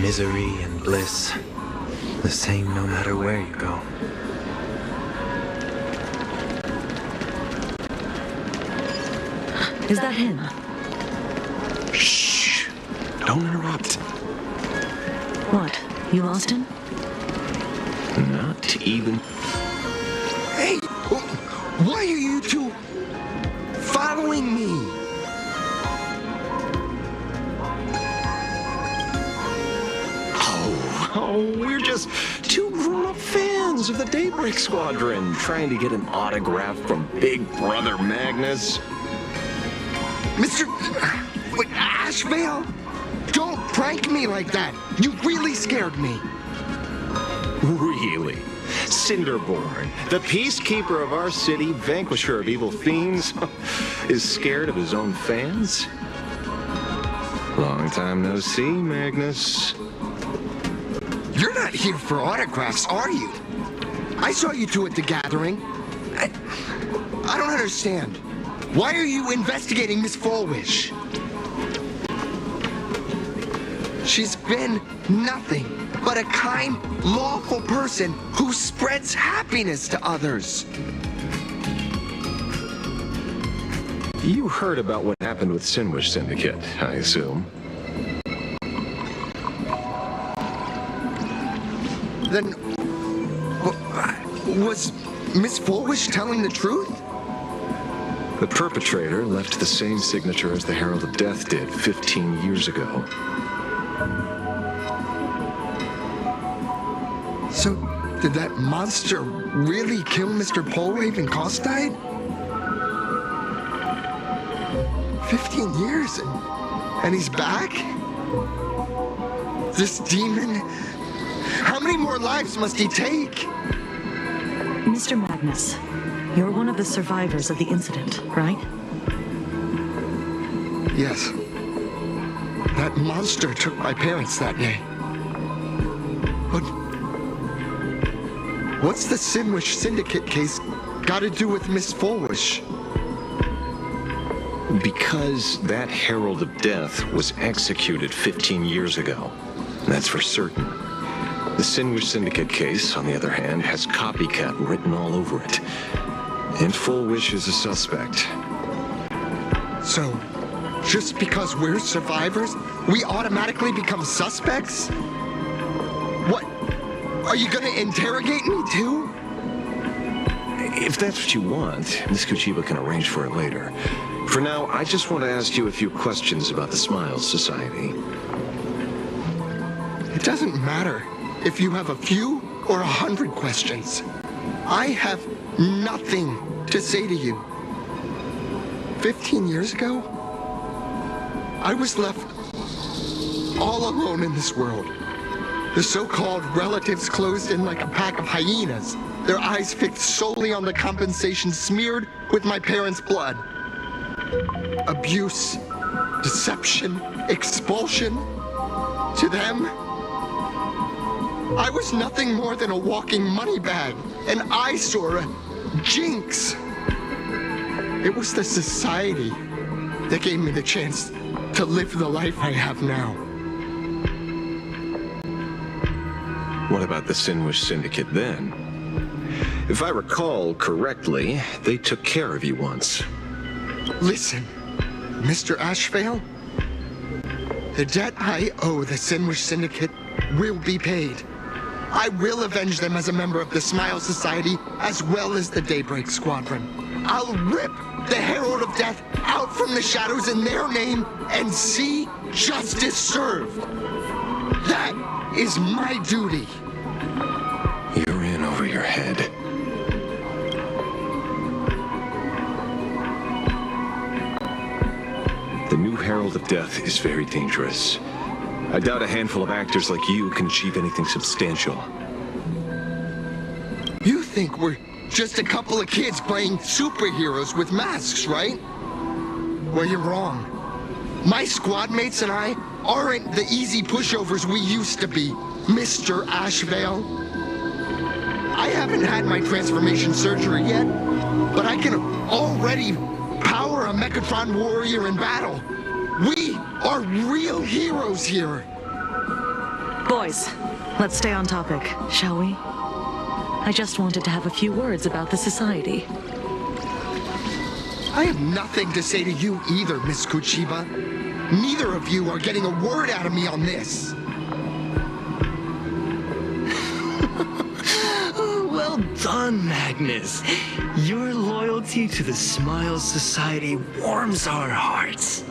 Misery and bliss, the same no matter where you go. Is that him? Shh! Don't interrupt. What? You lost him? Not even... Hey! Why are you two following me? Oh, we're just two grown-up fans of the Daybreak Squadron trying to get an autograph from Big Brother Magnus. Mr. Ashvale? Don't prank me like that. You really scared me. Really? Cinderborn, the peacekeeper of our city, vanquisher of evil fiends, is scared of his own fans? Long time no see, Magnus. You're not here for autographs, are you? I saw you two at the gathering. I don't understand. Why are you investigating Miss Fulwish? She's been nothing but a kind, lawful person who spreads happiness to others. You heard about what happened with Sinwish Syndicate, I assume. Then, was Miss Fulwish telling the truth? The perpetrator left the same signature as the Herald of Death did 15 years ago. So, did that monster really kill Mr. Polraven Costide? 15 years and he's back? This demon? How many more lives must he take? Mr. Magnus, you're one of the survivors of the incident, right? Yes. That monster took my parents that day. But what's the Sinwish Syndicate case got to do with Miss Fulwish? Because that Herald of Death was executed 15 years ago. That's for certain. The Sinwish Syndicate case, on the other hand, has copycat written all over it. And Fulwish is a suspect. So, just because we're survivors, we automatically become suspects? What? Are you gonna interrogate me too? If that's what you want, Miss Kuchiba can arrange for it later. For now, I just want to ask you a few questions about the Smiles Society. It doesn't matter if you have a few or 100 questions. I have nothing to say to you. 15 years ago, I was left all alone in this world. The so-called relatives closed in like a pack of hyenas, their eyes fixed solely on the compensation smeared with my parents' blood. Abuse, deception, expulsion. To them, I was nothing more than a walking money bag, an eyesore, a jinx. It was the society that gave me the chance to live the life I have now. What about the Sinwish Syndicate then? If I recall correctly, they took care of you once. Listen, Mr. Ashvale, the debt I owe the Sinwish Syndicate will be paid. I will avenge them as a member of the Smile Society, as well as the Daybreak Squadron. I'll rip the Herald of Death out from the shadows in their name and see justice served. That is my duty. You're in over your head. The new Herald of Death is very dangerous. I doubt a handful of actors like you can achieve anything substantial. You think we're just a couple of kids playing superheroes with masks, right? Well, you're wrong. My squad mates and I aren't the easy pushovers we used to be, Mr. Ashvale. I haven't had my transformation surgery yet, but I can already power a Mechatron warrior in battle. We are real heroes here. Boys, let's stay on topic, shall we? I just wanted to have a few words about the society. I have nothing to say to you either, Miss Kuchiba. Neither of you are getting a word out of me on this. Well done, Magnus. Your loyalty to the Smile Society warms our hearts.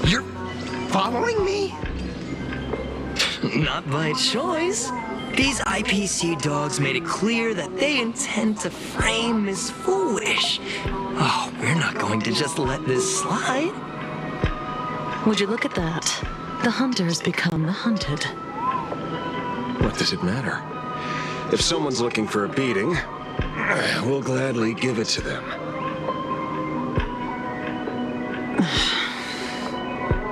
You're following me? Not by choice. These IPC dogs made it clear that they intend to frame Miss Foolish. Oh, we're not going to just let this slide. Would you look at that? The hunters become the hunted. What does it matter? If someone's looking for a beating, we'll gladly give it to them.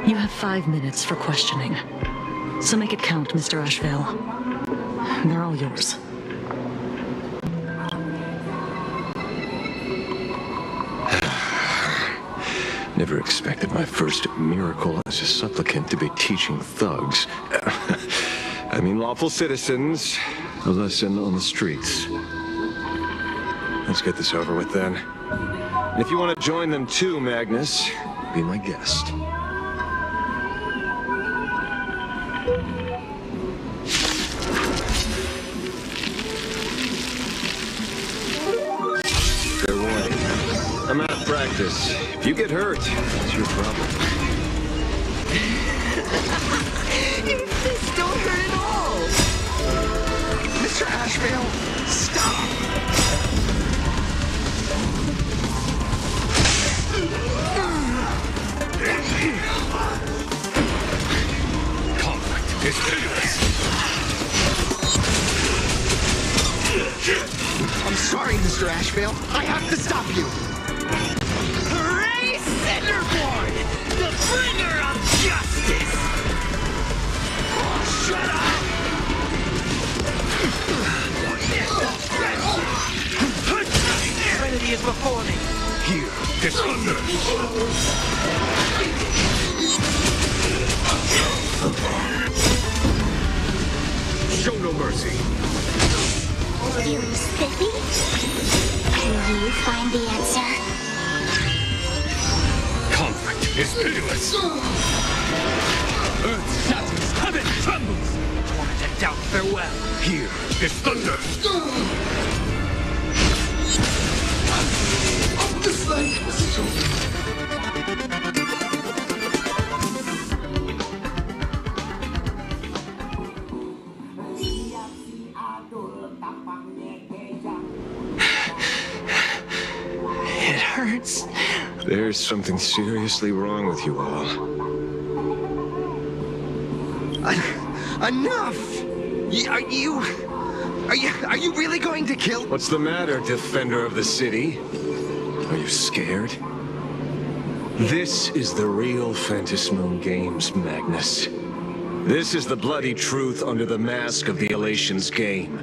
You have 5 minutes for questioning. So make it count, Mr. Ashvale. They're all yours. Never expected my first miracle as a supplicant to be teaching thugs. I mean lawful citizens, a lesson on the streets. Let's get this over with then. And if you want to join them too, Magnus, be my guest. Fair warning. I'm out of practice. If you get hurt, it's your problem. Your fists don't hurt at all. Mr. Ashvale, stop! Conflict is hideous. I'm sorry, Mr. Ashvale. I have to stop you. Hooray, Cinderborn! The bringer of justice! Shut up! Trinity is before me. Here, this thunder. Show no mercy. Feeling spiffy? Can you find the answer? Conflict is pitiless. Earth shatters, heaven trembles. Torment and doubt farewell. Here is thunder. It hurts. There's something seriously wrong with you all. Enough! Are you really going to kill? What's the matter, defender of the city? Are you scared? This is the real Phantasmal Games, Magnus. This is the bloody truth under the mask of the Elations game.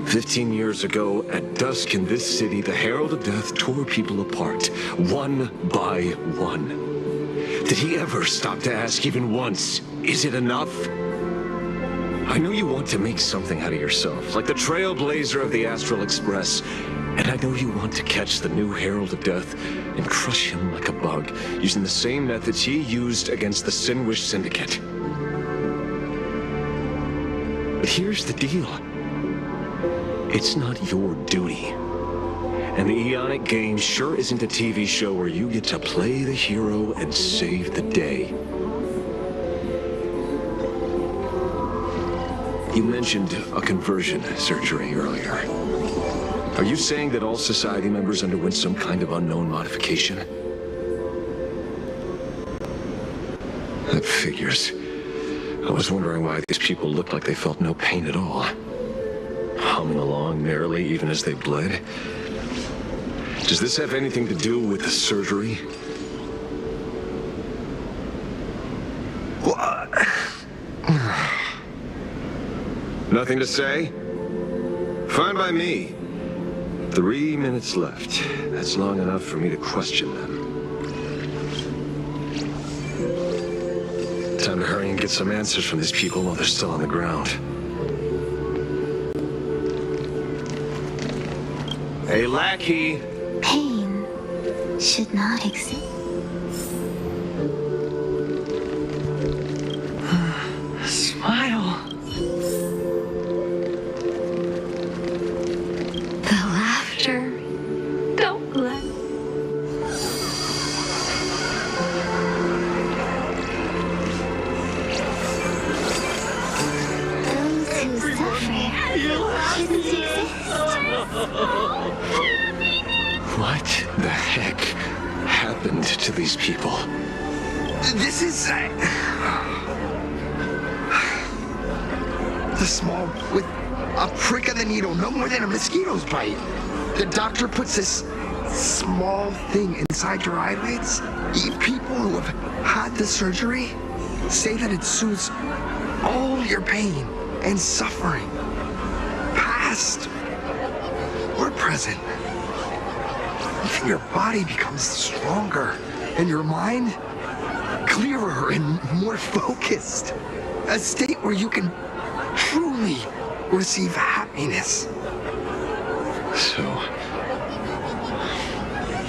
15 years ago, at dusk in this city, the Herald of Death tore people apart, one by one. Did he ever stop to ask even once, is it enough? I know you want to make something out of yourself, like the trailblazer of the Astral Express, and I know you want to catch the new Herald of Death and crush him like a bug, using the same methods he used against the Sinwish Syndicate. But here's the deal. It's not your duty. And the Eonic game sure isn't a TV show where you get to play the hero and save the day. You mentioned a conversion surgery earlier. Are you saying that all society members underwent some kind of unknown modification? That figures. I was wondering why these people looked like they felt no pain at all. Humming along merrily even as they bled. Does this have anything to do with the surgery? What? Nothing to say? Fine by me. 3 minutes left. That's long enough for me to question them. Time to hurry and get get some answers from these people while they're still on the ground. Hey, lackey! Pain should not exist. Smile. The laughter. Don't let. Those who suffer shouldn't exist. What the heck happened to these people? This is... the small with a prick of the needle, no more than a mosquito's bite. The doctor puts this small thing inside your eyelids. People who have had the surgery say that it soothes all your pain and suffering, past or present. Even your body becomes stronger and your mind clearer and more focused. A state where you can truly receive happiness. So,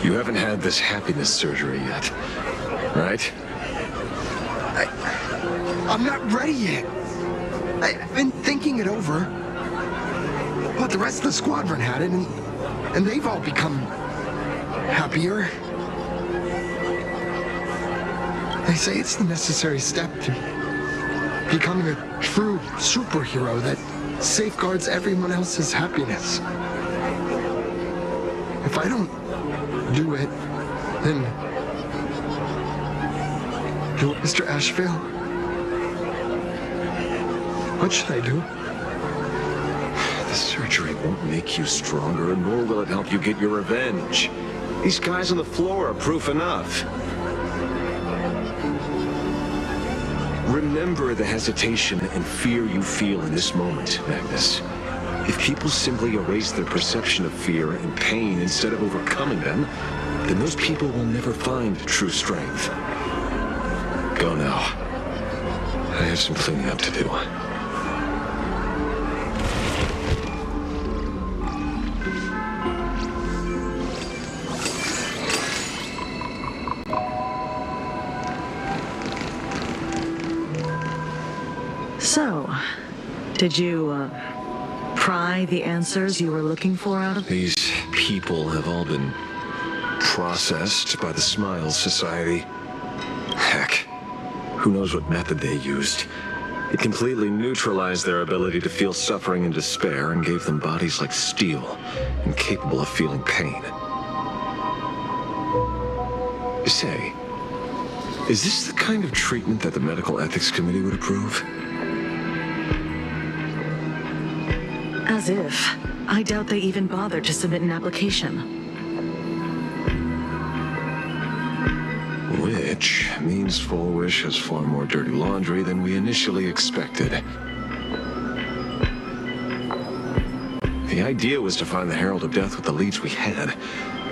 you haven't had this happiness surgery yet, right? I'm not ready yet. I've been thinking it over. But the rest of the squadron had it, and they've all become happier. They say it's the necessary step to becoming a true superhero that safeguards everyone else's happiness. If I don't do it, then... do it, Mr. Asheville? What should I do? The surgery won't make you stronger, and nor will it help you get your revenge. These guys on the floor are proof enough. Remember the hesitation and fear you feel in this moment, Magnus. If people simply erase their perception of fear and pain instead of overcoming them, then those people will never find true strength. Go now. I have some cleaning up to do. So, did you, pry the answers you were looking for out of... These people have all been processed by the Smiles Society. Heck, who knows what method they used. It completely neutralized their ability to feel suffering and despair and gave them bodies like steel, incapable of feeling pain. Say, is this the kind of treatment that the Medical Ethics Committee would approve? As if. I doubt they even bothered to submit an application. Which means Full Wish has far more dirty laundry than we initially expected. The idea was to find the Herald of Death with the leads we had.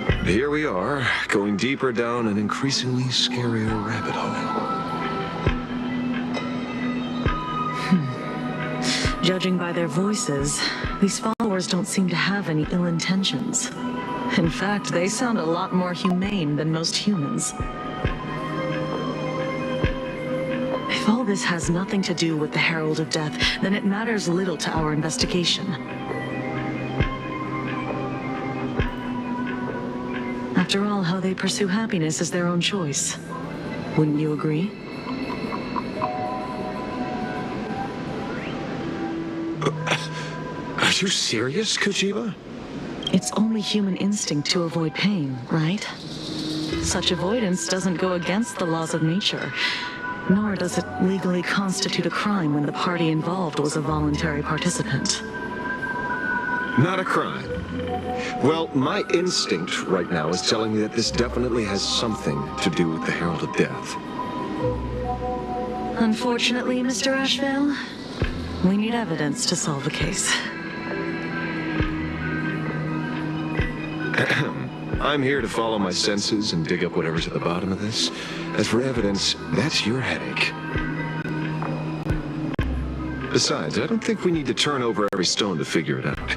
But here we are, going deeper down an increasingly scarier rabbit hole. Judging by their voices, these followers don't seem to have any ill intentions. In fact, they sound a lot more humane than most humans. If all this has nothing to do with the Herald of Death, then it matters little to our investigation. After all, how they pursue happiness is their own choice. Wouldn't you agree? Are you serious, Kojiba? It's only human instinct to avoid pain, right? Such avoidance doesn't go against the laws of nature, nor does it legally constitute a crime when the party involved was a voluntary participant. Not a crime. Well, my instinct right now is telling me that this definitely has something to do with the Herald of Death. Unfortunately, Mr. Asheville, we need evidence to solve the case. I'm here to follow my senses and dig up whatever's at the bottom of this. As for evidence, that's your headache. Besides, I don't think we need to turn over every stone to figure it out.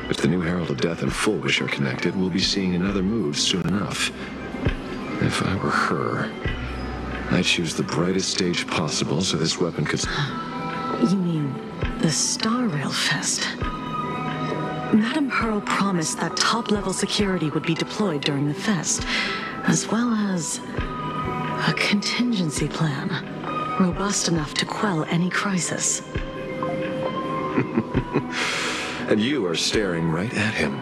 If the new Herald of Death and Full Wish are connected, we'll be seeing another move soon enough. If I were her, I'd choose the brightest stage possible so this weapon could... You mean the Star Rail Fest? Madame Pearl promised that top-level security would be deployed during the fest, as well as a contingency plan, robust enough to quell any crisis. And you are staring right at him.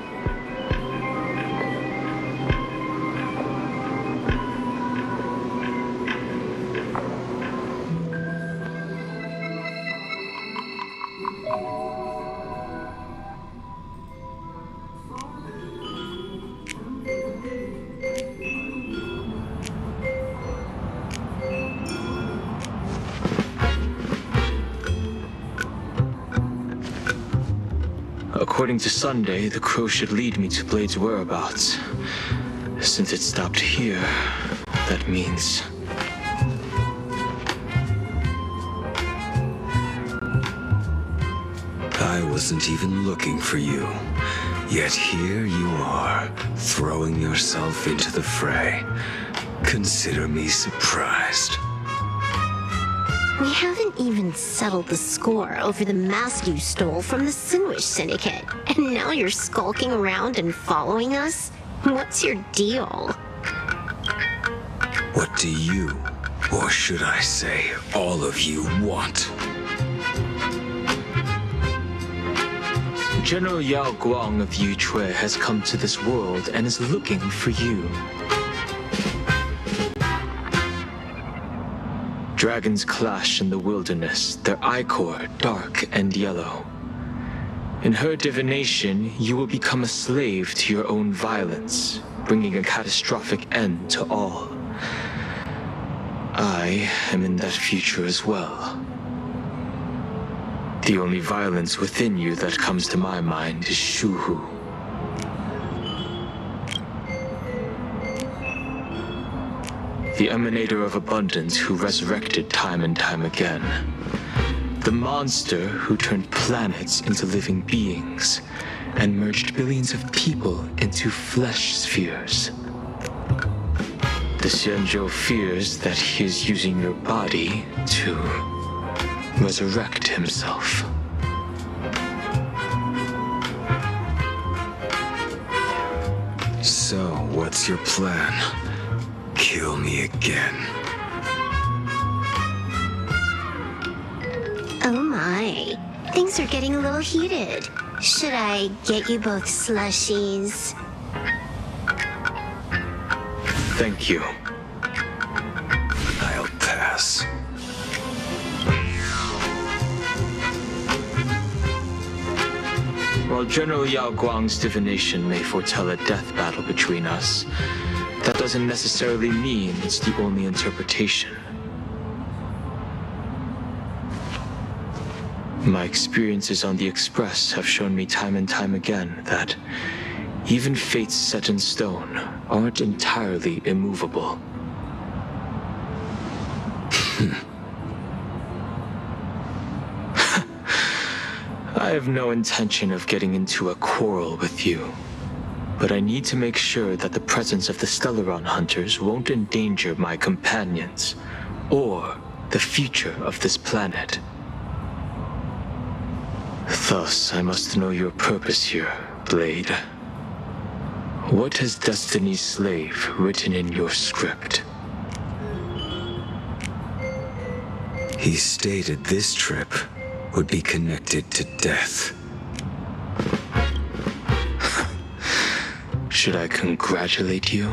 According to Sunday, the crow should lead me to Blade's whereabouts. Since it stopped here, that means... I wasn't even looking for you. Yet here you are, throwing yourself into the fray. Consider me surprised. We haven't even settled the score over the mask you stole from the Sinwish Syndicate. And now you're skulking around and following us? What's your deal? What do you, or should I say, all of you want? General Yao Guang of Yuchui has come to this world and is looking for you. Dragons clash in the wilderness, their ichor dark and yellow. In her divination, you will become a slave to your own violence, bringing a catastrophic end to all. I am in that future as well. The only violence within you that comes to my mind is Shuhu. The emanator of abundance who resurrected time and time again. The monster who turned planets into living beings and merged billions of people into flesh spheres. The Xianzhou fears that he is using your body to resurrect himself. So, what's your plan? Kill me again. Oh my. Things are getting a little heated. Should I get you both slushies? Thank you. I'll pass. While General Yao Guang's divination may foretell a death battle between us, that doesn't necessarily mean it's the only interpretation. My experiences on the Express have shown me time and time again that even fates set in stone aren't entirely immovable. I have no intention of getting into a quarrel with you, but I need to make sure that the presence of the Stellaron hunters won't endanger my companions or the future of this planet. Thus, I must know your purpose here, Blade. What has Destiny's Slave written in your script? He stated this trip would be connected to death. Should I congratulate you?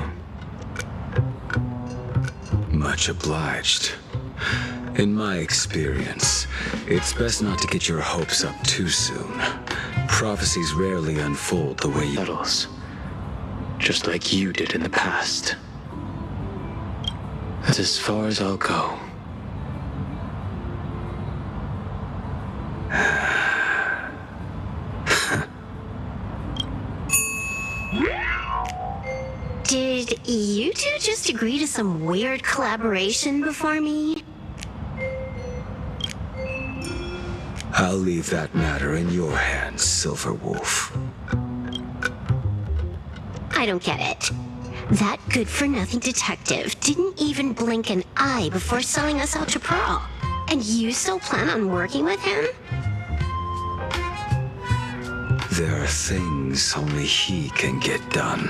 Much obliged. In my experience, it's best not to get your hopes up too soon. Prophecies rarely unfold the way you... Settles. Just like you did in the past. That's as far as I'll go. Did you two just agree to some weird collaboration before me? I'll leave that matter in your hands, Silver Wolf. I don't get it. That good-for-nothing detective didn't even blink an eye before selling us out to Pearl. And you still plan on working with him? There are things only he can get done.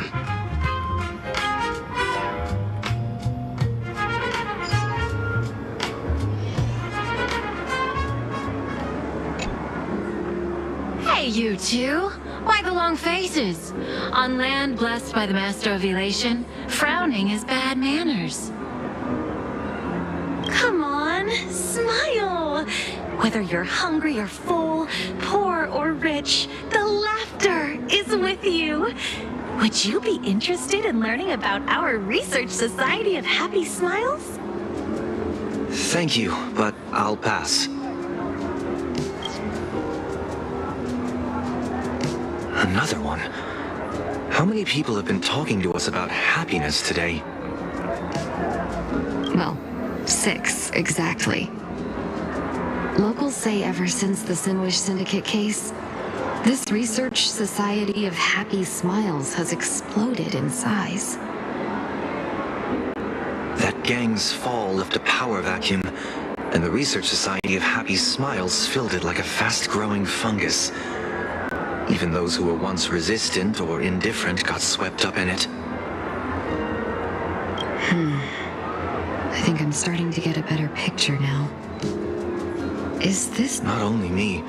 Hey, you two! Why the long faces? On land blessed by the Master of Elation, frowning is bad manners. Come on, smile! Whether you're hungry or full, poor or rich, the laughter is with you. Would you be interested in learning about our Research Society of Happy Smiles? Thank you, but I'll pass. Another one? How many people have been talking to us about happiness today? Well, 6, exactly. Locals say ever since the Sinwish Syndicate case, this Research Society of Happy Smiles has exploded in size. That gang's fall left a power vacuum, and the Research Society of Happy Smiles filled it like a fast-growing fungus. Even those who were once resistant or indifferent got swept up in it. I think I'm starting to get a better picture now. Is this... Not only me.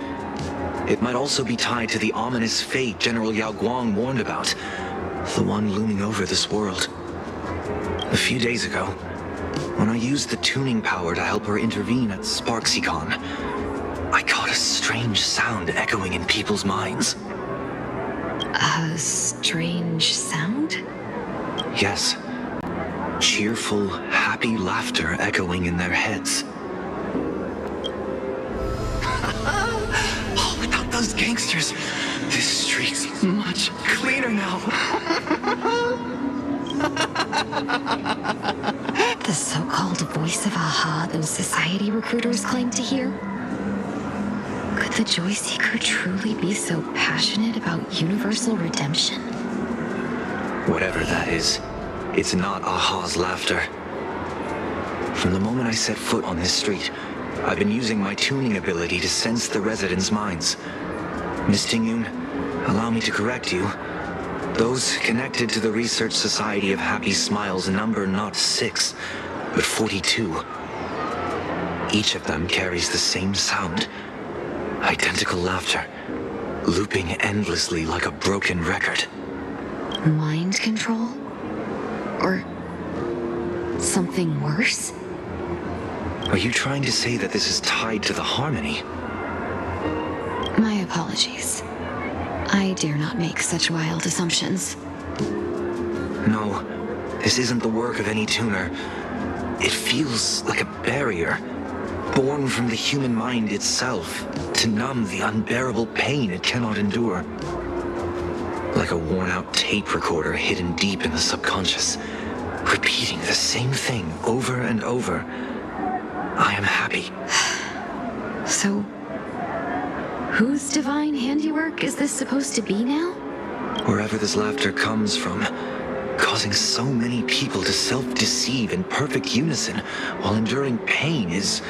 It might also be tied to the ominous fate General Yao Guang warned about. The one looming over this world. A few days ago, when I used the tuning power to help her intervene at SparksyCon, I caught a strange sound echoing in people's minds. A strange sound? Yes. Cheerful, happy laughter echoing in their heads. Oh, without those gangsters, this street's much cleaner now. The so-called voice of Aha those society recruiters claim to hear? Could the Joy Seeker truly be so passionate about universal redemption? Whatever that is, it's not Aha's laughter. From the moment I set foot on this street, I've been using my tuning ability to sense the residents' minds. Miss Tingyun, allow me to correct you. Those connected to the Research Society of Happy Smiles number not 6, but 42. Each of them carries the same sound. Identical laughter, looping endlessly like a broken record. Mind control? Or something worse? Are you trying to say that this is tied to the harmony? My apologies. I dare not make such wild assumptions. No, this isn't the work of any tuner. It feels like a barrier, born from the human mind itself, to numb the unbearable pain it cannot endure. Like a worn-out tape recorder hidden deep in the subconscious, repeating the same thing over and over. I am happy. So, whose divine handiwork is this supposed to be now? Wherever this laughter comes from, causing so many people to self-deceive in perfect unison while enduring pain is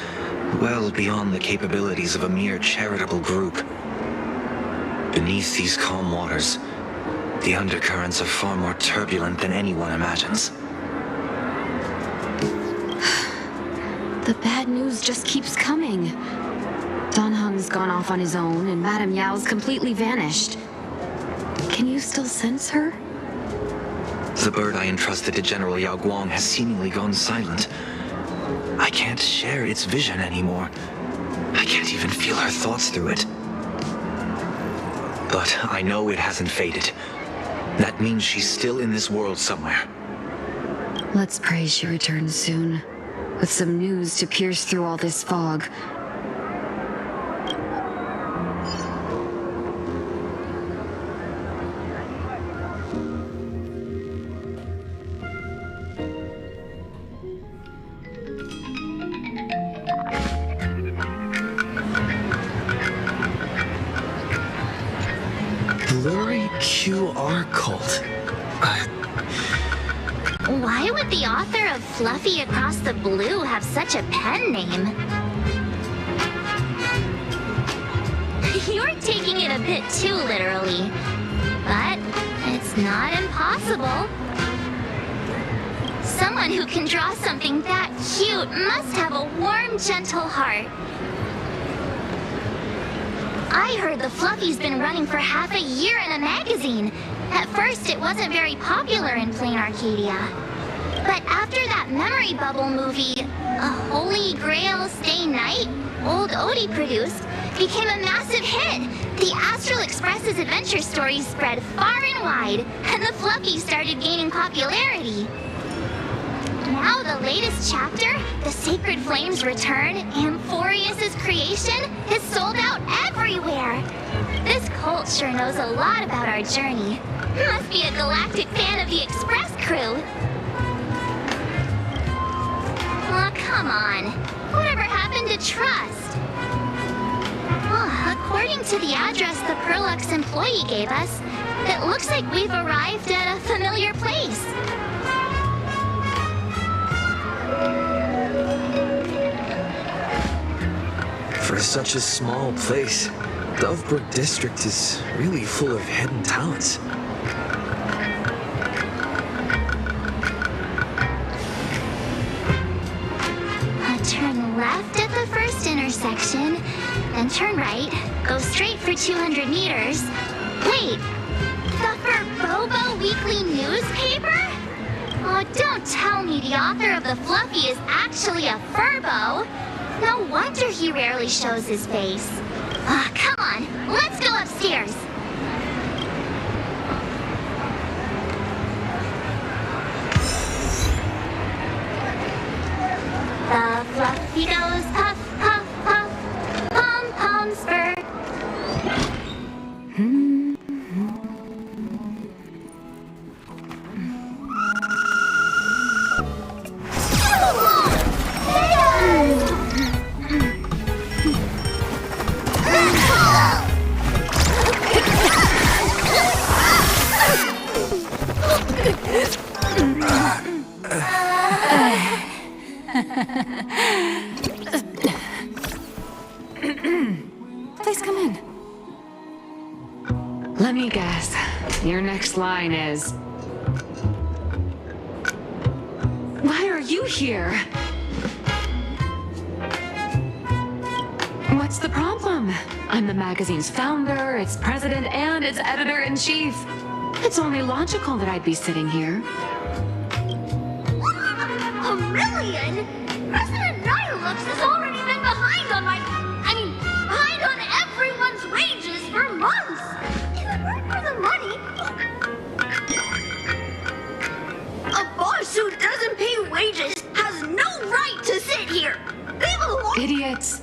well beyond the capabilities of a mere charitable group. Beneath these calm waters, the undercurrents are far more turbulent than anyone imagines. The bad news just keeps coming. Dan Heng's gone off on his own, and Madame Yao's completely vanished. Can you still sense her? The bird I entrusted to General Yao Guang has seemingly gone silent. I can't share its vision anymore. I can't even feel her thoughts through it. But I know it hasn't faded. That means she's still in this world somewhere. Let's pray she returns soon, with some news to pierce through all this fog. blurry QR cult. Why would the author of Fluffy Across the Blue have such a pen name? You're taking it a bit too literally, but it's not impossible. Someone who can draw something that cute must have a warm, gentle heart. I heard the Fluffy's been running for half a year in a magazine. At first, it wasn't very popular in Plain Arcadia. But after that memory bubble movie, A Holy Grail Stay Night, Old Odie produced, became a massive hit. The Astral Express's adventure stories spread far and wide, and the Fluffy started gaining popularity. Now the latest chapter, The Sacred Flames Return, Amphorius's creation, is sold out everywhere. This cult sure knows a lot about our journey. Must be a galactic fan of the Express crew. Oh, come on. Whatever happened to trust? According to the address the Perlux employee gave us, it looks like we've arrived at a familiar place. For such a small place, Dovebrook District is really full of hidden talents. Turn left at the first intersection, then turn right, go straight for 200 meters. Wait, the Furbobo Weekly newspaper? Oh, don't tell me the author of the Fluffy is actually a Furbo. No wonder he rarely shows his face. Come on, let's go upstairs. The Fluffy goes puff, puff, puff, pom-pom spurt. Please come in. Let me guess. Your next line is... Why are you here? What's the problem? I'm the magazine's founder, its president, and its editor-in-chief. It's only logical that I'd be sitting here. A million? President Nihilux has already been behind on behind on everyone's wages for months. If it weren't for the money... A boss who doesn't pay wages has no right to sit here. They belong... Idiots.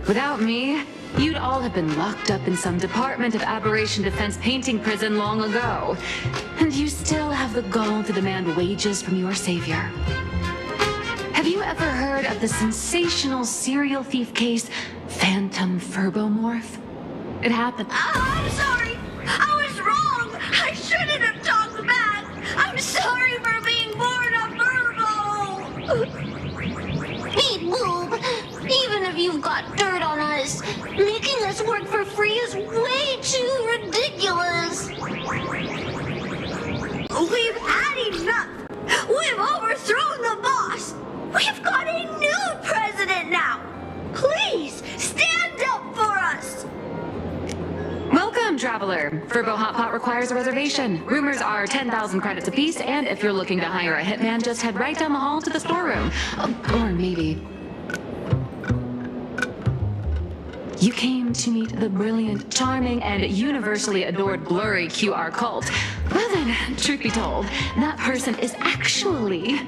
Without me, you'd all have been locked up in some Department of Aberration Defense painting prison long ago. And you still have the gall to demand wages from your savior. Have you ever heard of the sensational serial thief case, Phantom Furbomorph? It happened. I'm sorry. I was wrong. I shouldn't have talked back. I'm sorry for being born a Furbo. Hey, Boob. Even if you've got dirt on us, making us work for free is way too ridiculous. We've had enough. We've overthrown the boss. We've got a new president now. Please, stand up for us. Welcome, traveler. Furbo Hot Pot requires a reservation. Rumors are 10,000 credits apiece, and if you're looking to hire a hitman, just head right down the hall to the storeroom. Or maybe... You came to meet the brilliant, charming, and universally adored blurry QR cult. Well then, truth be told, that person is actually...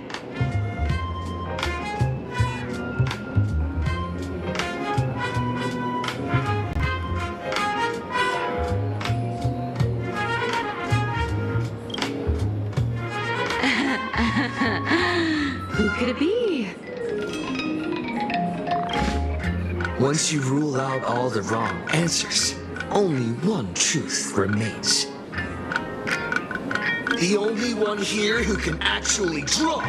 Who could it be? Once you rule out all the wrong answers, only one truth remains. The only one here who can actually draw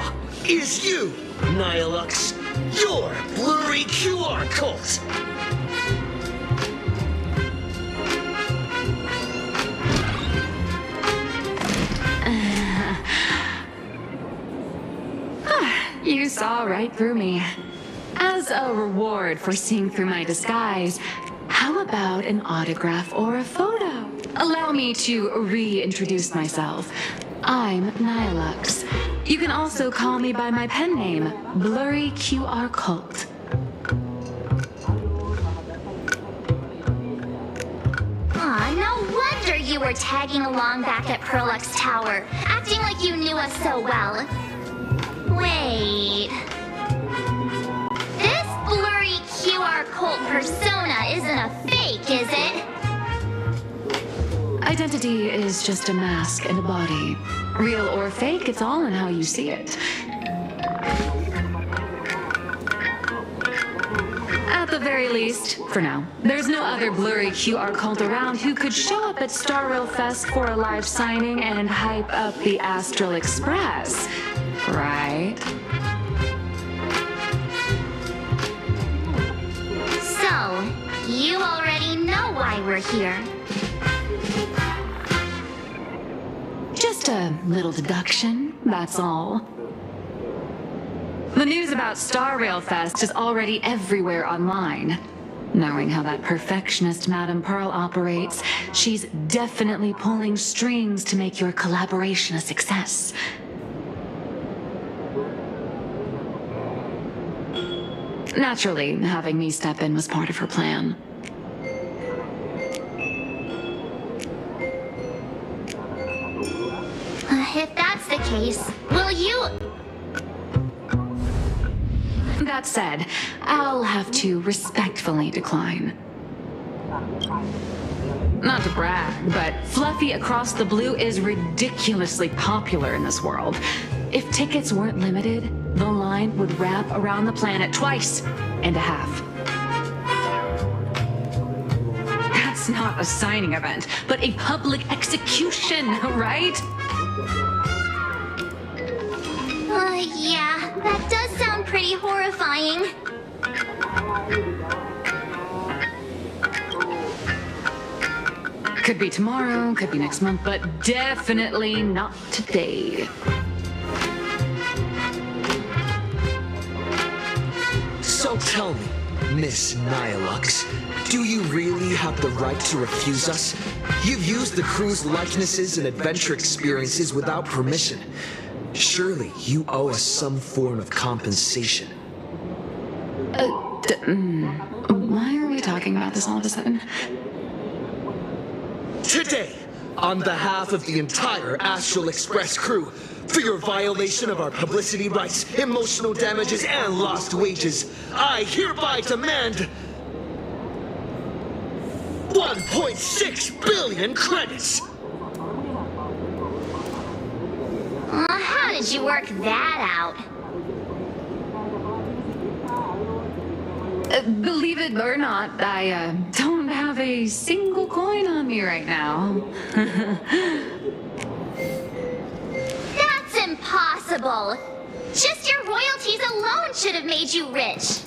is you, Nihilux. Your blurry QR cult. You saw right through me. As a reward for seeing through my disguise, how about an autograph or a photo? Allow me to reintroduce myself. I'm Nihilux. You can also call me by my pen name, Blurry QR Cult. Aw, no wonder you were tagging along back at Perlux Tower, acting like you knew us so well. Wait. This blurry QR cult persona isn't a fake, is it? Identity is just a mask and a body. Real or fake, it's all in how you see it. At the very least, for now, there's no other blurry QR cult around who could show up at Star Rail Fest for a live signing and hype up the Astral Express. Right? So, you already know why we're here. Just a little deduction, that's all. The news about Star Rail Fest is already everywhere online. Knowing how that perfectionist Madame Pearl operates, she's definitely pulling strings to make your collaboration a success. Naturally, having me step in was part of her plan. If that's the case, will you... That said, I'll have to respectfully decline. Not to brag, but Fluffy Across the Blue is ridiculously popular in this world. If tickets weren't limited, the line would wrap around the planet twice and a half. That's not a signing event, but a public execution, right? Yeah, that does sound pretty horrifying. Could be tomorrow, could be next month, but definitely not today. So tell me, Miss Nihilux, do you really have the right to refuse us? You've used the crew's likenesses and adventure experiences without permission. Surely you owe us some form of compensation. Why are we talking about this all of a sudden? Today, on behalf of the entire Astral Express crew, for your violation of our publicity rights, emotional damages, and lost wages, I hereby demand 1.6 billion credits! How did you work that out? Believe it or not, I don't have a single coin on me right now. That's impossible! Just your royalties alone should have made you rich!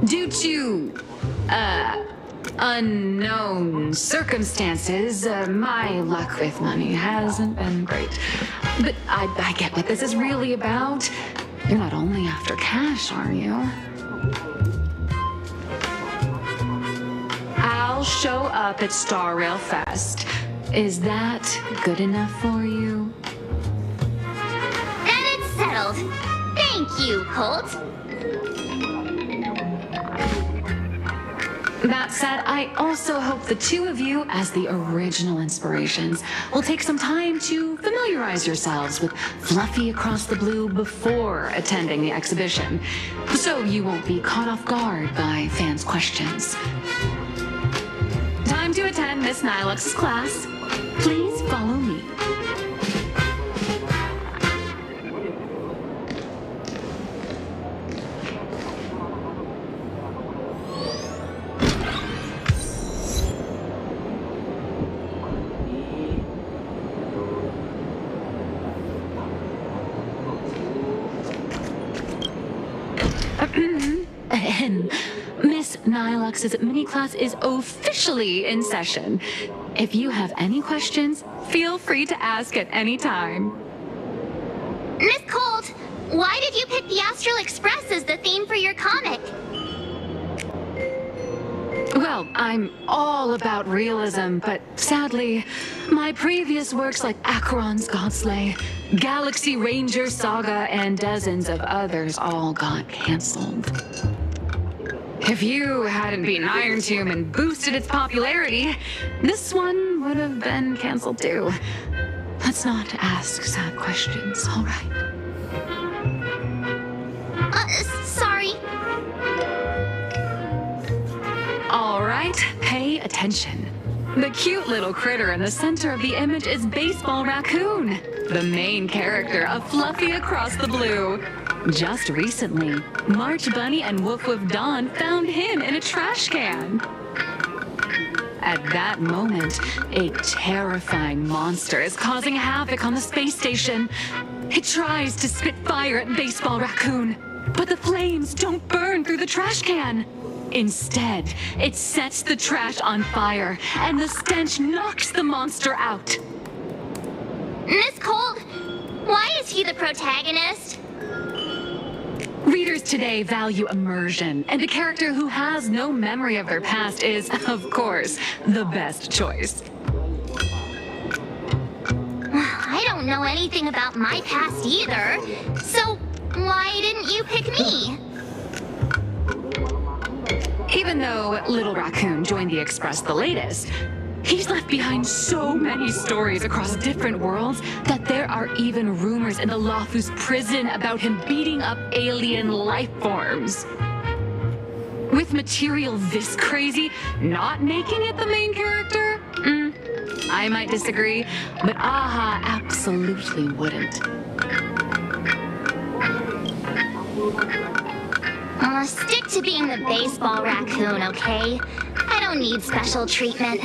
Due to, unknown circumstances, my luck with money hasn't been great. But I get what this is really about. You're not only after cash, are you? I'll show up at Star Rail Fest. Is that good enough for you? And it's settled. Thank you, Colt. That said, I also hope the two of you, as the original inspirations, will take some time to familiarize yourselves with Fluffy Across the Blue before attending the exhibition, so you won't be caught off guard by fans' questions. Time to attend Miss Nilux's class. Please follow me. Nilux's mini class is officially in session. If you have any questions, feel free to ask at any time. Miss Colt, why did you pick the Astral Express as the theme for your comic? Well, I'm all about realism, but sadly, my previous works like Acheron's Godslay, Galaxy Ranger Saga, and dozens of others all got cancelled. If you hadn't beaten Iron Tomb and boosted its popularity, this one would have been cancelled too. Let's not ask sad questions, all right? Sorry. All right, pay attention. The cute little critter in the center of the image is Baseball Raccoon, the main character of Fluffy Across the Blue. Just recently, March Bunny and Woof Woof Dawn found him in a trash can. At that moment, a terrifying monster is causing havoc on the space station. It tries to spit fire at Baseball Raccoon, but the flames don't burn through the trash can. Instead, it sets the trash on fire, and the stench knocks the monster out. Miss Colt, why is he the protagonist? Readers today value immersion, and a character who has no memory of their past is, of course, the best choice. I don't know anything about my past either, so why didn't you pick me? Even though Little Raccoon joined the Express the latest, he's left behind so many stories across different worlds that there are even rumors in the Lawfus prison about him beating up alien life forms. With material this crazy, not making it the main character? I might disagree, but AHA absolutely wouldn't. Stick to being the Baseball Raccoon, okay? I don't need special treatment.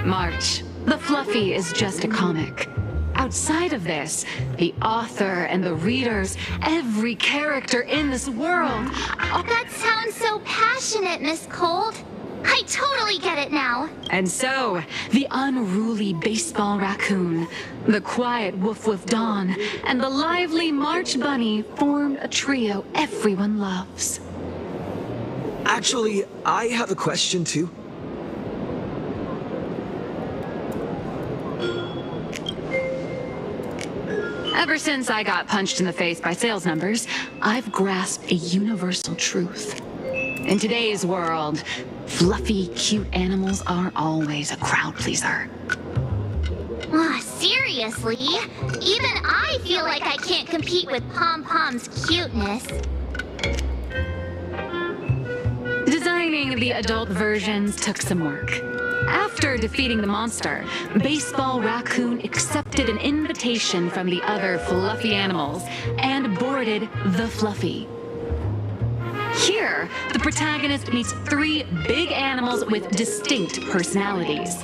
March, the Fluffy is just a comic. Outside of this, the author and the readers, every character in this world... That sounds so passionate, Miss Colt. I totally get it now. And so, the unruly Baseball Raccoon, the quiet Woof Woof Dawn, and the lively March Bunny formed a trio everyone loves. Actually, I have a question too. Ever since I got punched in the face by sales numbers, I've grasped a universal truth. In today's world, fluffy, cute animals aren't always a crowd pleaser. Seriously? Even I feel like I can't compete with Pom Pom's cuteness. Designing the adult versions took some work. After defeating the monster, Baseball Raccoon accepted an invitation from the other fluffy animals and boarded the Fluffy. Here, the protagonist meets three big animals with distinct personalities.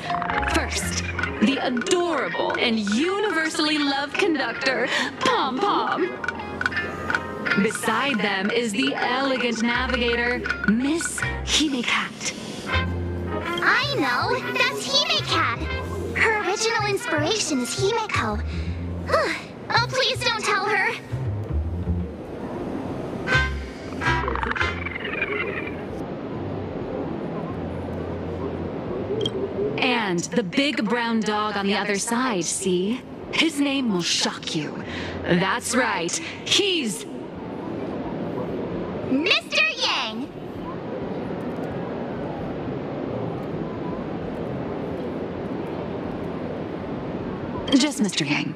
First, the adorable and universally loved conductor, Pom Pom. Beside them is the elegant navigator, Miss Hime-Cat. I know! That's Hime-Cat! Her original inspiration is Himeko. Oh, please don't tell her! And the big brown dog on the other side, see? His name will shock you. That's right, he's... Mr. Yang! Just Mr. Yang.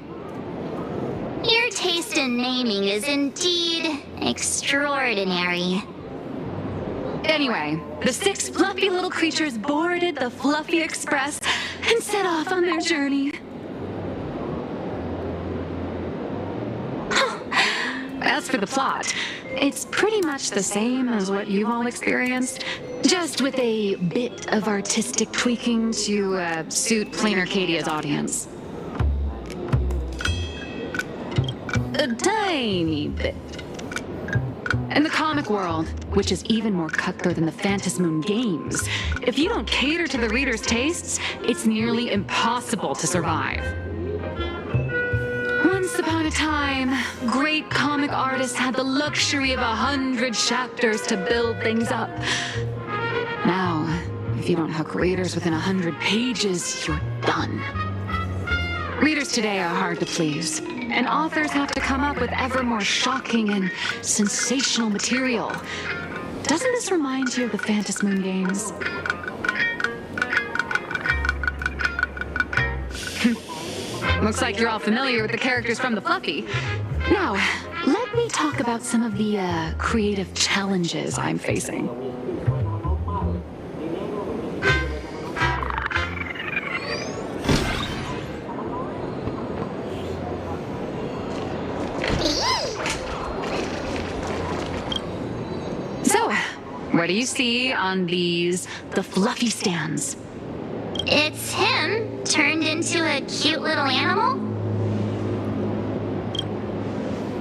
Your taste in naming is indeed extraordinary. Anyway, the six fluffy little creatures boarded the Fluffy Express and set off on their journey. As for the plot, it's pretty much the same as what you've all experienced, just with a bit of artistic tweaking to suit Plain Arcadia's audience. A tiny bit. In the comic world, which is even more cutthroat than the Phantasmoon games, if you don't cater to the reader's tastes, it's nearly impossible to survive. Once upon a time, great comic artists had the luxury of 100 chapters to build things up. Now, if you don't hook readers within 100 pages, you're done. Readers today are hard to please, and authors have to come up with ever more shocking and sensational material. Doesn't this remind you of the Phantasmoon games? Looks like you're all familiar with the characters from the Fluffy. Now, let me talk about some of the creative challenges I'm facing. So, what do you see on the Fluffy stands? It's him turned into a cute little animal?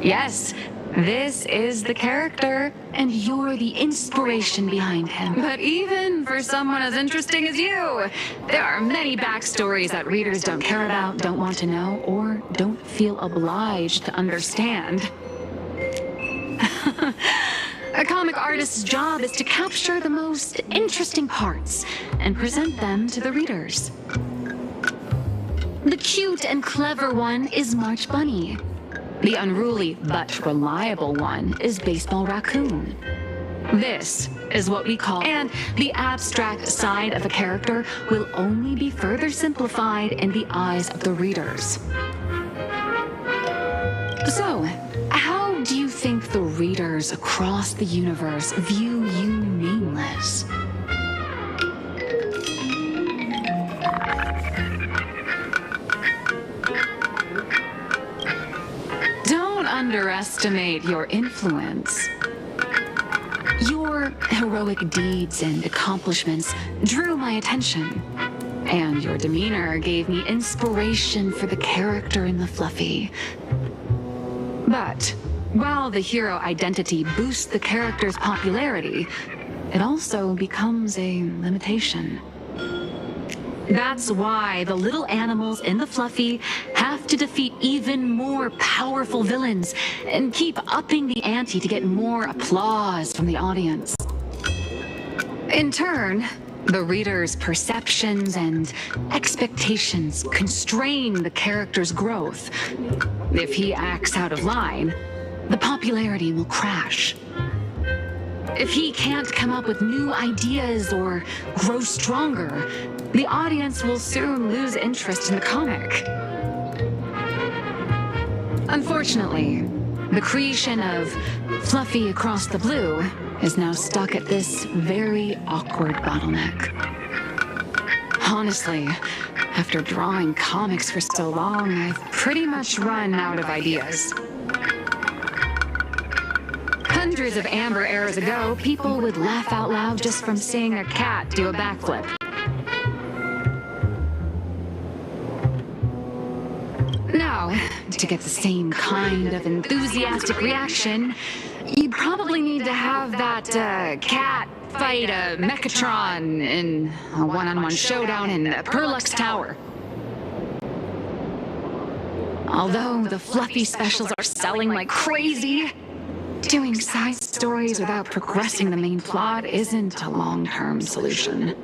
Yes, this is the character, and you're the inspiration behind him. But even for someone as interesting as you, there are many backstories that readers don't care about, don't want to know, or don't feel obliged to understand. A comic artist's job is to capture the most interesting parts and present them to the readers. The cute and clever one is March Bunny. The unruly but reliable one is Baseball Raccoon. This is what we call, and the abstract side of a character will only be further simplified in the eyes of the readers. So, how do you think the readers across the universe view you nameless? Don't underestimate your influence. Your heroic deeds and accomplishments drew my attention, and your demeanor gave me inspiration for the character in the Fluffy. But while the hero identity boosts the character's popularity, it also becomes a limitation. That's why the little animals in the Fluffy have to defeat even more powerful villains and keep upping the ante to get more applause from the audience. In turn, the reader's perceptions and expectations constrain the character's growth. If he acts out of line, the popularity will crash. If he can't come up with new ideas or grow stronger, the audience will soon lose interest in the comic. Unfortunately, the creation of Fluffy Across the Blue is now stuck at this very awkward bottleneck. Honestly, after drawing comics for so long, I've pretty much run out of ideas. Hundreds of Amber eras ago, people would laugh out loud just from seeing their cat do a backflip. Now, to get the same kind of enthusiastic reaction, you'd probably need to have that cat fight a Mechatron in a one-on-one showdown in Perlux Tower. Although the Fluffy specials are selling like crazy, doing side stories without progressing the main plot isn't a long-term solution.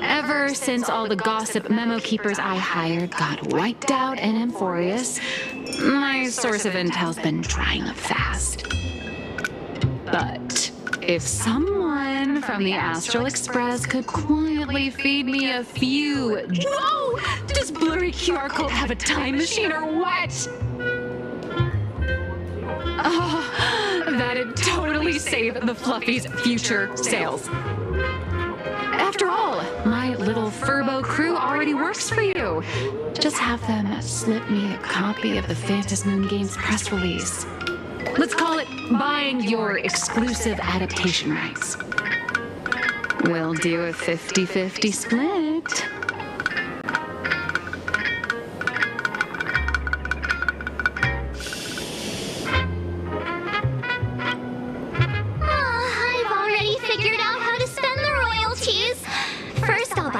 Ever since all the gossip memo keepers I hired got wiped out in Emphorius, my source of intel's been drying up fast. But if someone from the Astral Express could quietly feed me a few... Whoa! Does blurry QR code have a time machine or what? Oh, that'd totally save the Fluffy's future sales. After all, my little Furbo crew already works for you. Just have them slip me a copy of the Phantasmoon Games press release. Let's call it buying your exclusive adaptation rights. We'll do a 50-50 split.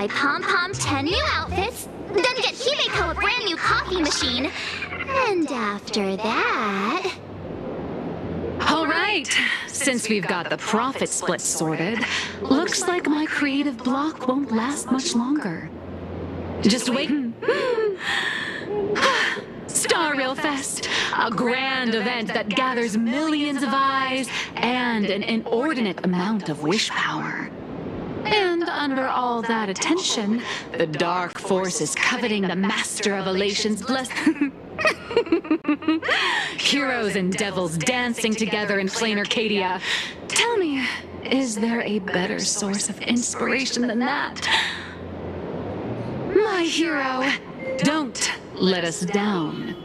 buy Pom-Pom 10 new outfits, then get Himeko a brand new coffee machine, and after that... All right, since we've got the profit split sorted, looks like my creative block won't last much longer. Just wait. Star Rail Fest, a grand event that gathers millions of eyes and an inordinate amount of wish power. And under all that attention, the dark forces coveting the Master of Elation's heroes and devils dancing together in plain Arcadia. Tell me, is there a better source of inspiration than that? My hero, don't let us down.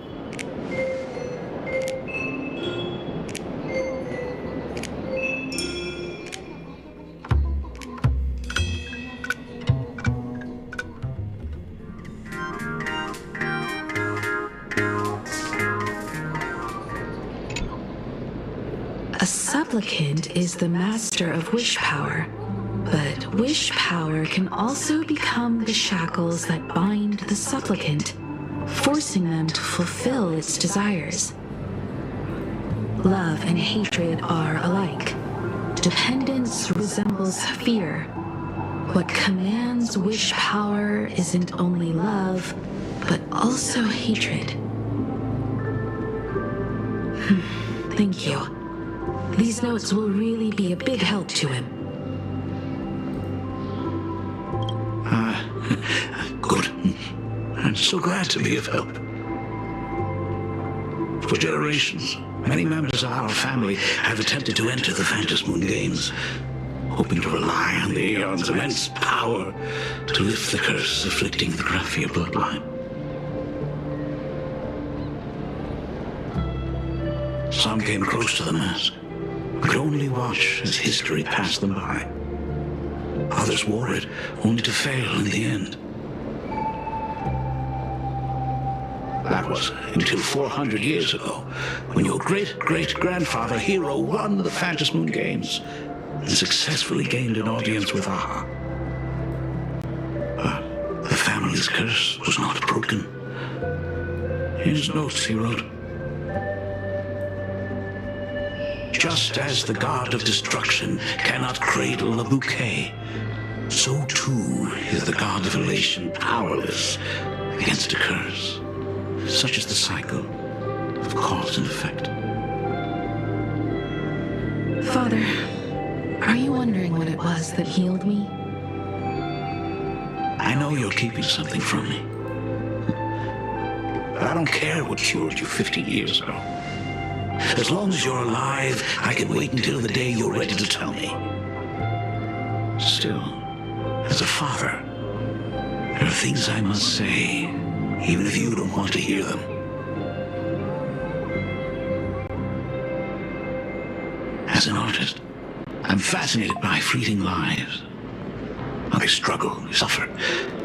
A supplicant is the master of wish power, but wish power can also become the shackles that bind the supplicant, forcing them to fulfill its desires. Love and hatred are alike. Dependence resembles fear. What commands wish power isn't only love, but also hatred. Thank you. These notes will really be a big help to him. Good. I'm so glad to be of help. For generations, many members of our family have attempted to enter the Phantasmoon Games, hoping to rely on the Aeon's immense power to lift the curse afflicting the Graphia bloodline. Some came close to the mask, could only watch as history passed them by. Others wore it, only to fail in the end. That was until 400 years ago, when your great-great-grandfather Hero won the Phantasmoon Games and successfully gained an audience with Aha. But the family's curse was not broken. In his notes he wrote, "Just as the god of destruction cannot cradle a bouquet, so too is the god of elation powerless against a curse. Such is the cycle of cause and effect." Father, are you wondering what it was that healed me? I know you're keeping something from me. But I don't care what cured you 50 years ago. As long as you're alive, I can wait until the day you're ready to tell me. Still, as a father, there are things I must say, even if you don't want to hear them. As an artist, I'm fascinated by fleeting lives. How they struggle, suffer,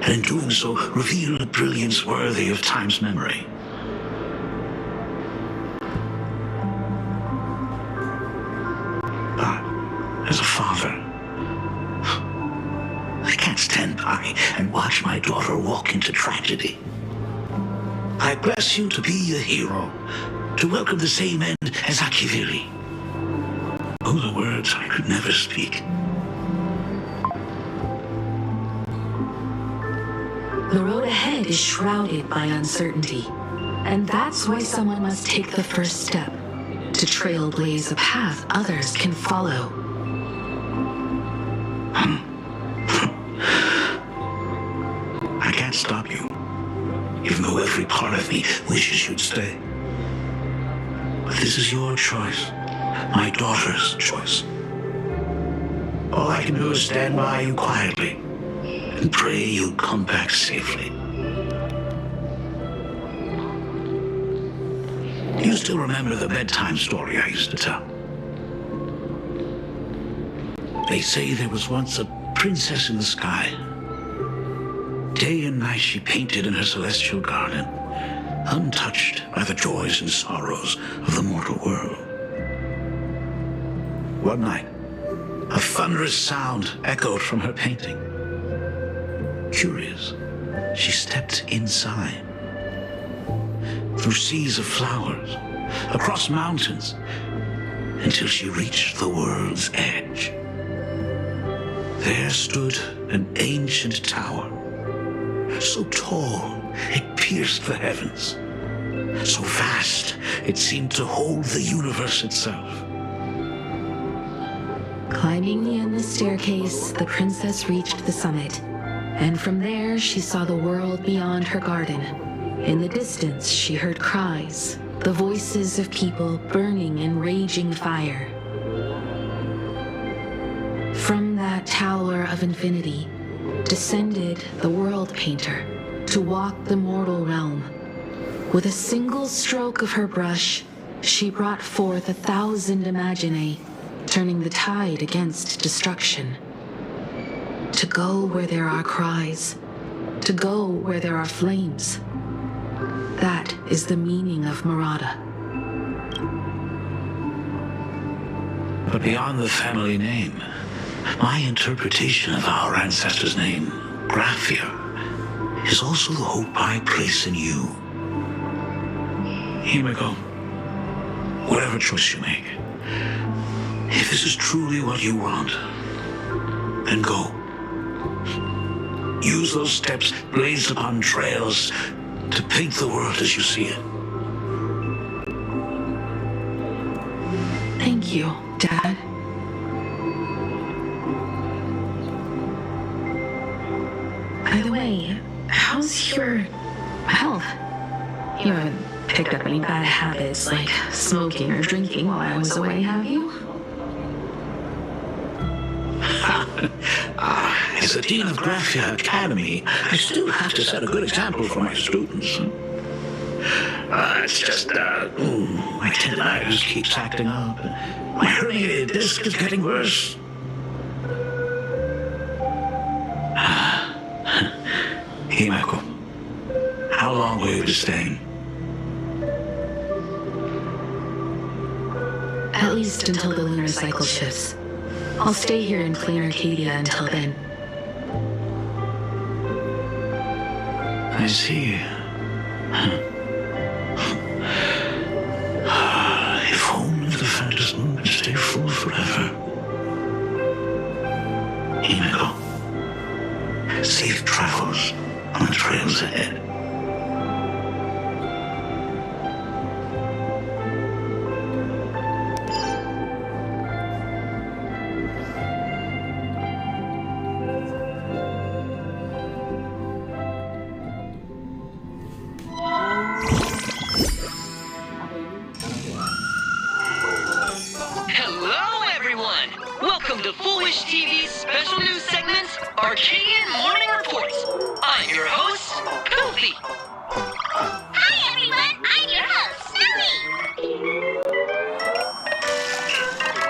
and in doing so, reveal a brilliance worthy of time's memory. As a father, I can't stand by and watch my daughter walk into tragedy. I bless you to be a hero, to welcome the same end as Akiviri. Those are words I could never speak. The road ahead is shrouded by uncertainty, and that's why someone must take the first step, to trailblaze a path others can follow. I can't stop you, even though every part of me wishes you'd stay. But this is your choice, my daughter's choice. All I can do is stand by you quietly and pray you'll come back safely. Do you still remember the bedtime story I used to tell? They say there was once a princess in the sky. Day and night she painted in her celestial garden, untouched by the joys and sorrows of the mortal world. One night, a thunderous sound echoed from her painting. Curious, she stepped inside. Through seas of flowers, across mountains, until she reached the world's edge. There stood an ancient tower, so tall it pierced the heavens, so vast it seemed to hold the universe itself. Climbing the endless staircase, the princess reached the summit, and from there she saw the world beyond her garden. In the distance, she heard cries, the voices of people burning in raging fire. From that tower of infinity descended the world painter to walk the mortal realm. With a single stroke of her brush, she brought forth 1,000 imaginae, turning the tide against destruction. To go where there are cries, to go where there are flames. That is the meaning of Murata. But beyond the family name, my interpretation of our ancestor's name, Graphia, is also the hope I place in you. Himiko, whatever choice you make, if this is truly what you want, then go. Use those steps blazed upon trails to paint the world as you see it. Thank you, Dad. By the way, how's your health? You haven't picked up any bad habits like smoking or drinking while I was away, have you? As a dean of Graphia Academy, I still have to set a good example for my students. It's just, my tendinitis keeps acting up. My herniated disc is getting worse. Himiko, how long will you be staying? At least until the lunar cycle shifts. I'll stay here in plain Arcadia until then. I see. If only the Phantasm moon could stay full forever. Himiko, safe travels on the trails ahead. Arcadian Morning Reports. I'm your host, Kofi. Hi everyone, I'm your host, Snowy.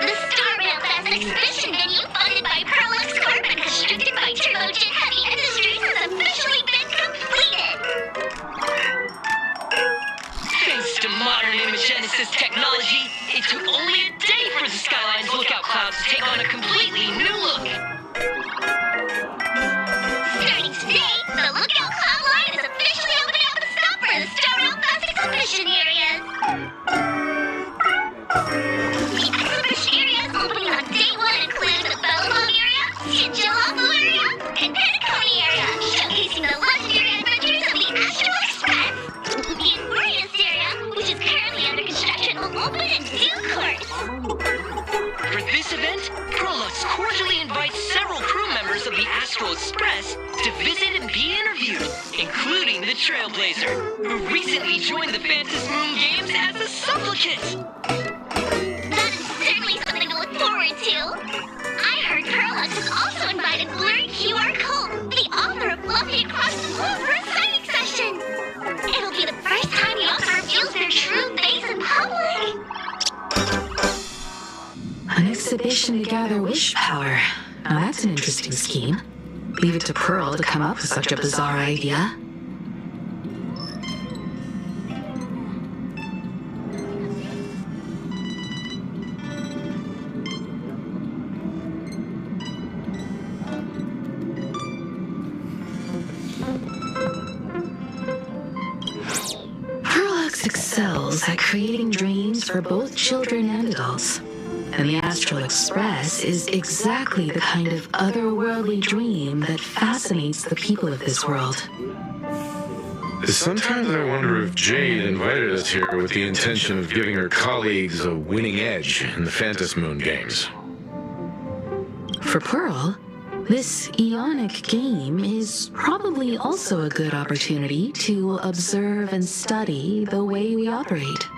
The Star Rail Fest exhibition venue funded by Perlux Corp and constructed by Turbogen Heavy Industries has officially been completed. Thanks to modern imagenesis technology, it took only a day for the Skyline's lookout clouds to take on a completely new look. The Lookout Cloud Line is officially opening up the stop for the Star Rail Fest exhibition areas. The exhibition areas opening on day 1 include the Belleville area, Shinjilafu area, and Penacony area, showcasing the legendary adventures of the Astral Express. The Aquarius area, which is currently under construction, will open in due course. For this event, Prolux cordially invites several crew members of the Astral Express to visit and be interviewed, including the Trailblazer, who recently joined the Phantasm Moon Games as a supplicant. That is certainly something to look forward to. I heard Prolux has also invited Blurry QR Code, the author of Fluffy Across the Blue, for a signing session. It'll be the first time the author reveals their true face in public. An exhibition to gather wish power. Now that's an interesting scheme. Leave it to Pearl to come up with such a bizarre idea. excels at creating dreams for both children and adults. And the Astral Express is exactly the kind of otherworldly dream that fascinates the people of this world. Sometimes I wonder if Jade invited us here with the intention of giving her colleagues a winning edge in the Phantom Moon games. For Pearl, this Ionic game is probably also a good opportunity to observe and study the way we operate.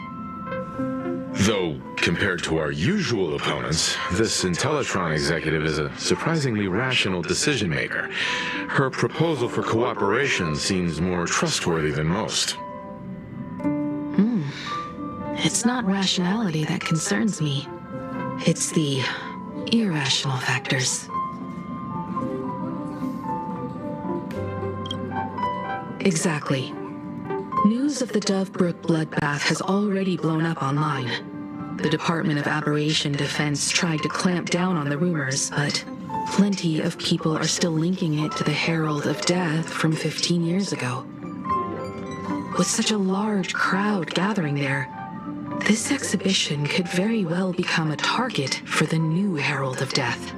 Though, compared to our usual opponents, this Intellitron executive is a surprisingly rational decision maker. Her proposal for cooperation seems more trustworthy than most. It's not rationality that concerns me. It's the irrational factors. Exactly. News of the Dovebrook bloodbath has already blown up online. The Department of Aberration Defense tried to clamp down on the rumors, but plenty of people are still linking it to the Herald of Death from 15 years ago. With such a large crowd gathering there, this exhibition could very well become a target for the new Herald of Death.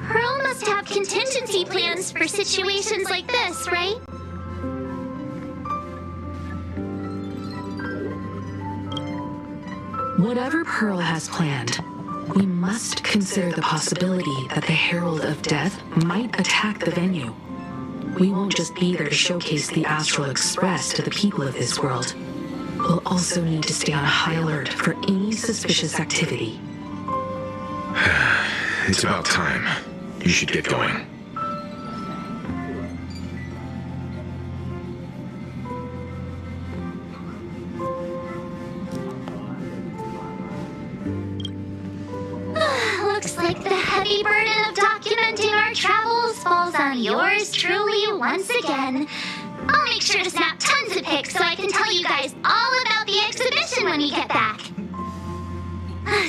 Pearl must have contingency plans for situations like this, right? Whatever Pearl has planned, we must consider the possibility that the Herald of Death might attack the venue. We won't just be there to showcase the Astral Express to the people of this world. We'll also need to stay on high alert for any suspicious activity. It's about time. You should get going. Looks like the heavy burden of documenting our travels falls on yours truly once again. I'll make sure to snap tons of pics so I can tell you guys all about the exhibition when we get back.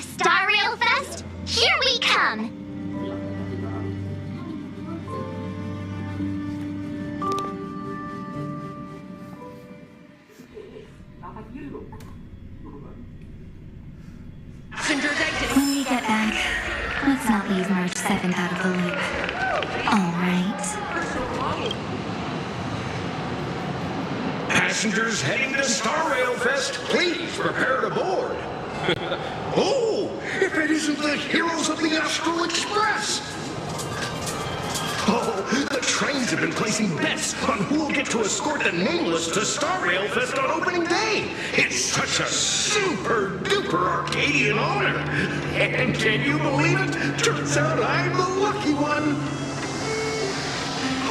Star Rail Fest, here we come! When we get back, let's not leave March 7th out of the loop. All right. Passengers heading to Star Rail Fest, please prepare to board. Oh, if it isn't the heroes of the Astral Express! Oh, the trains have been placing bets on who will get to escort the Nameless to Star Rail Fest on opening day. It's such a super-duper Arcadian honor. And can you believe it? Turns out I'm the lucky one.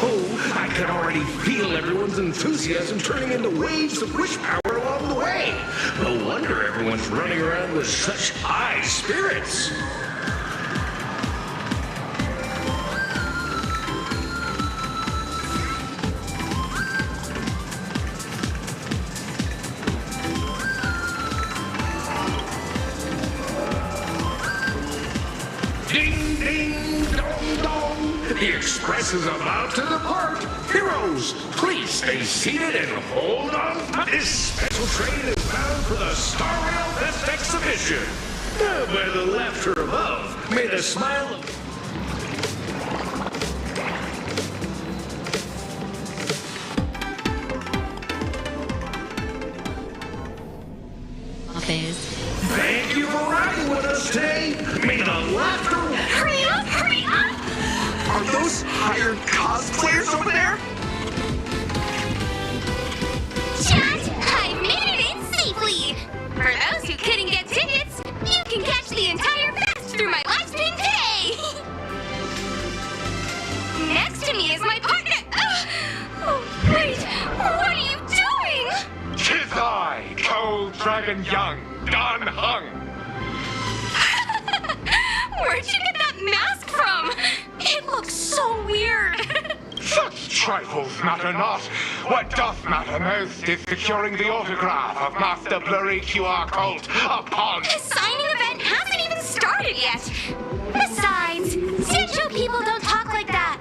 Oh, I can already feel everyone's enthusiasm turning into waves of wish power along the way. No wonder everyone's running around with such high spirits. Ding, ding, dong, dong. The Express is about to depart. Heroes, please stay seated and hold on. This special train is bound for the Star Rail Fest exhibition. By the laughter above, may the smile of... Thank you for riding with us today. May the laughter... Hurry up! Hurry up! Are those hired cosplayers over there? Chat, I've made it in safely! For those who couldn't get tickets, you can catch the entire fest through my live stream today! Next to me is my partner... Oh, wait, what are you doing? 'Tis I, Cold Dragon Young, Don Hung. Where'd you get that mask from? It looks so weird. Such trifles matter not. What doth matter most is securing the autograph of Master Blurry QR Cult upon... The signing event hasn't even started yet. Besides, Sideshow people don't talk like that.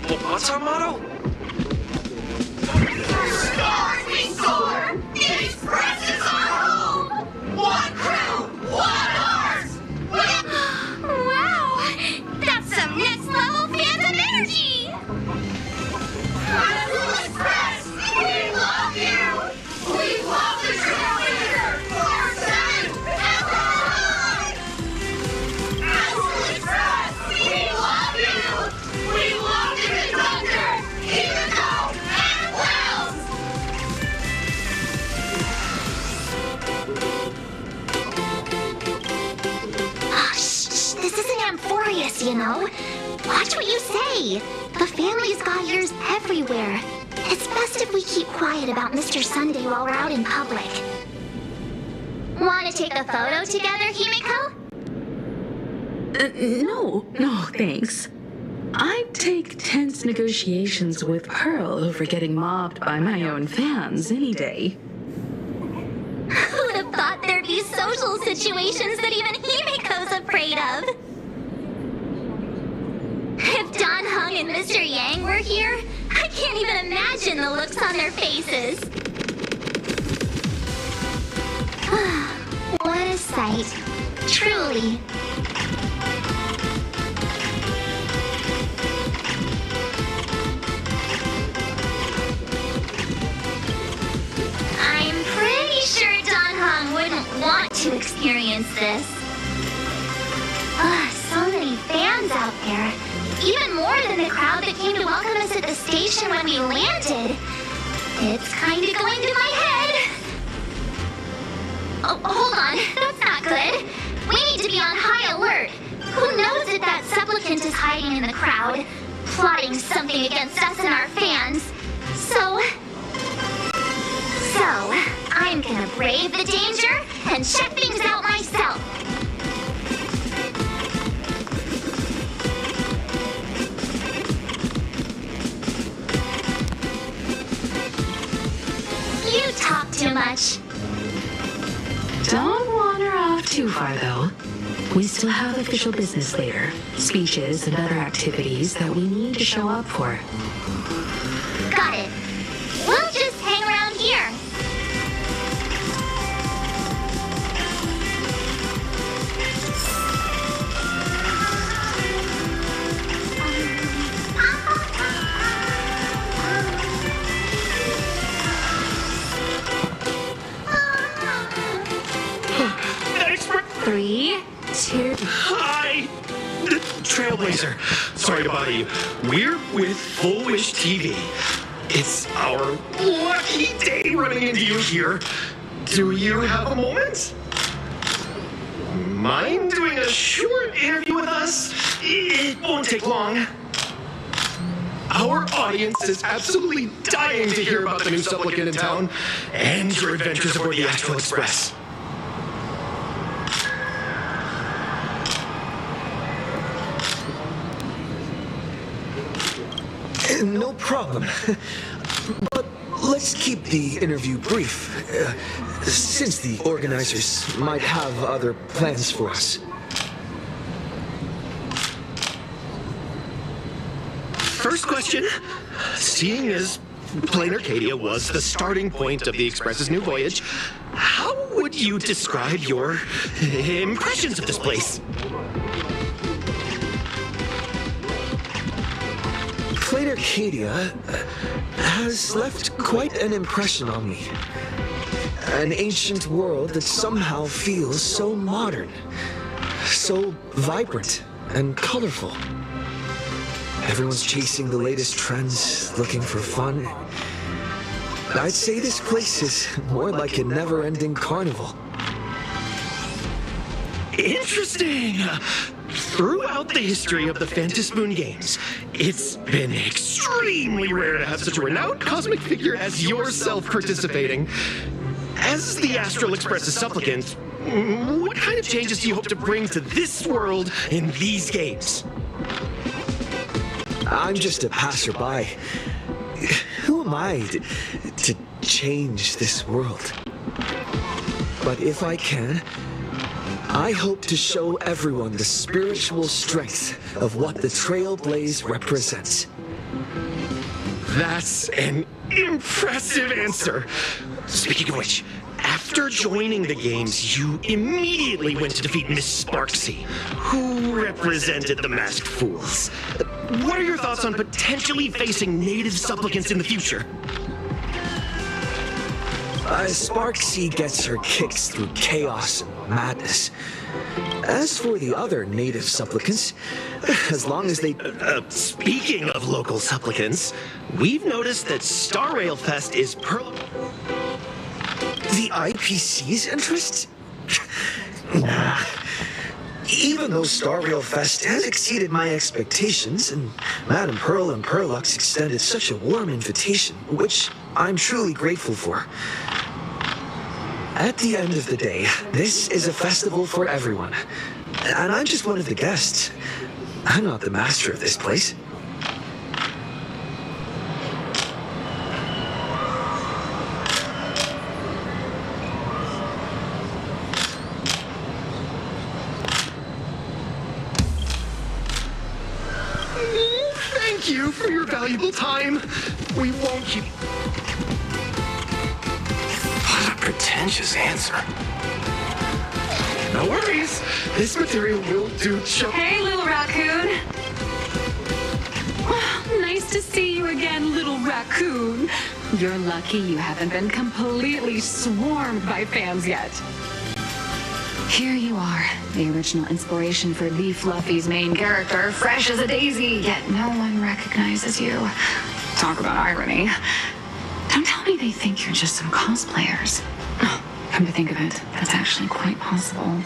What's our motto? I'm furious, you know. Watch what you say. The family's got ears everywhere. It's best if we keep quiet about Mr. Sunday while we're out in public. Want to take a photo together, Himiko? No, thanks. I'd take tense negotiations with Pearl over getting mobbed by my own fans any day. Who would have thought there'd be social situations that even Himiko's afraid of? If Don Hung and Mr. Yang were here, I can't even imagine the looks on their faces. What a sight. Truly. I'm pretty sure Don Hung wouldn't want to experience this. So many fans out there. Even more than the crowd that came to welcome us at the station when we landed. It's kind of going to my head. Oh, hold on. That's not good. We need to be on high alert. Who knows if that supplicant is hiding in the crowd, plotting something against us and our fans. So, I'm gonna brave the danger and check things out myself. You talk too much. Don't wander off too far, though. We still have official business later, speeches and other activities that we need to show up for. Got it. We'll just hang around here. Three, two... Hi! Trailblazer. Sorry to bother you. We're with Full Wish TV. It's our lucky day running into you here. Do you have a moment? Mind doing a short interview with us? It won't take long. Our audience is absolutely dying to hear about the new supplicant in town and your adventures aboard the Astral Express. No problem. But let's keep the interview brief, since the organizers might have other plans for us. First question. Seeing as Plain Arcadia was the starting point of the Express's new voyage, how would you describe your impressions of this place? Plain Arcadia has left quite an impression on me. An ancient world that somehow feels so modern, so vibrant and colorful. Everyone's chasing the latest trends, looking for fun. I'd say this place is more like a never-ending carnival. Interesting! Throughout the history of the Phantasmoon games, it's been extremely rare to have such a renowned cosmic figure as yourself participating. As the Astral Express's supplicant, what kind of changes do you hope to bring to this world in these games? I'm just a passerby. Who am I to change this world? But if I can, I hope to show everyone the spiritual strength of what the Trailblaze represents. That's an impressive answer. Speaking of which, after joining the games, you immediately went to defeat Miss Sparksy, who represented the Masked Fools. What are your thoughts on potentially facing native supplicants in the future? Sparksy gets her kicks through chaos and madness. As for the other native supplicants, as long as they... Speaking of local supplicants, we've noticed that Star Rail Fest is The IPC's interest? Even though Star Rail Fest has exceeded my expectations, and Madame Pearl and Perlux extended such a warm invitation, which I'm truly grateful for. At the end of the day, this is a festival for everyone. And I'm just one of the guests. I'm not the master of this place. Thank you for your valuable time. We won't keep... What a pretentious answer. No worries. This material will do just... Hey, little raccoon. Nice to see you again, little raccoon. You're lucky you haven't been completely swarmed by fans yet. Here you are, the original inspiration for the Fluffy's main character, fresh as a daisy, yet no one recognizes you. Talk about irony. Don't tell me they think you're just some cosplayers. Come to think of it, that's actually quite possible.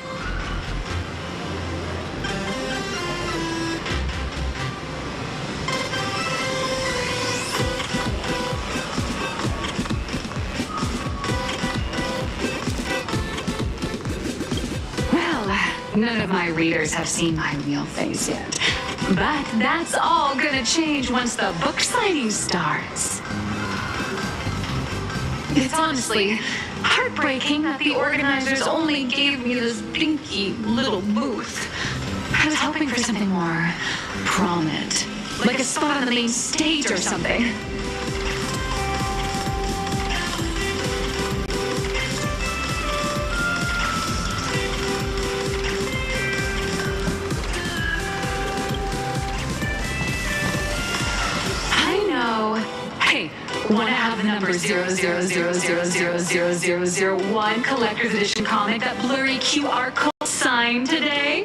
None of my readers have seen my real face yet. But that's all gonna change once the book signing starts. It's honestly heartbreaking that the organizers only gave me this dinky little booth. I was hoping for something more prominent, like a spot on the main stage or something. Want to have the number 000000001 collector's edition comic, that blurry QR code signed today?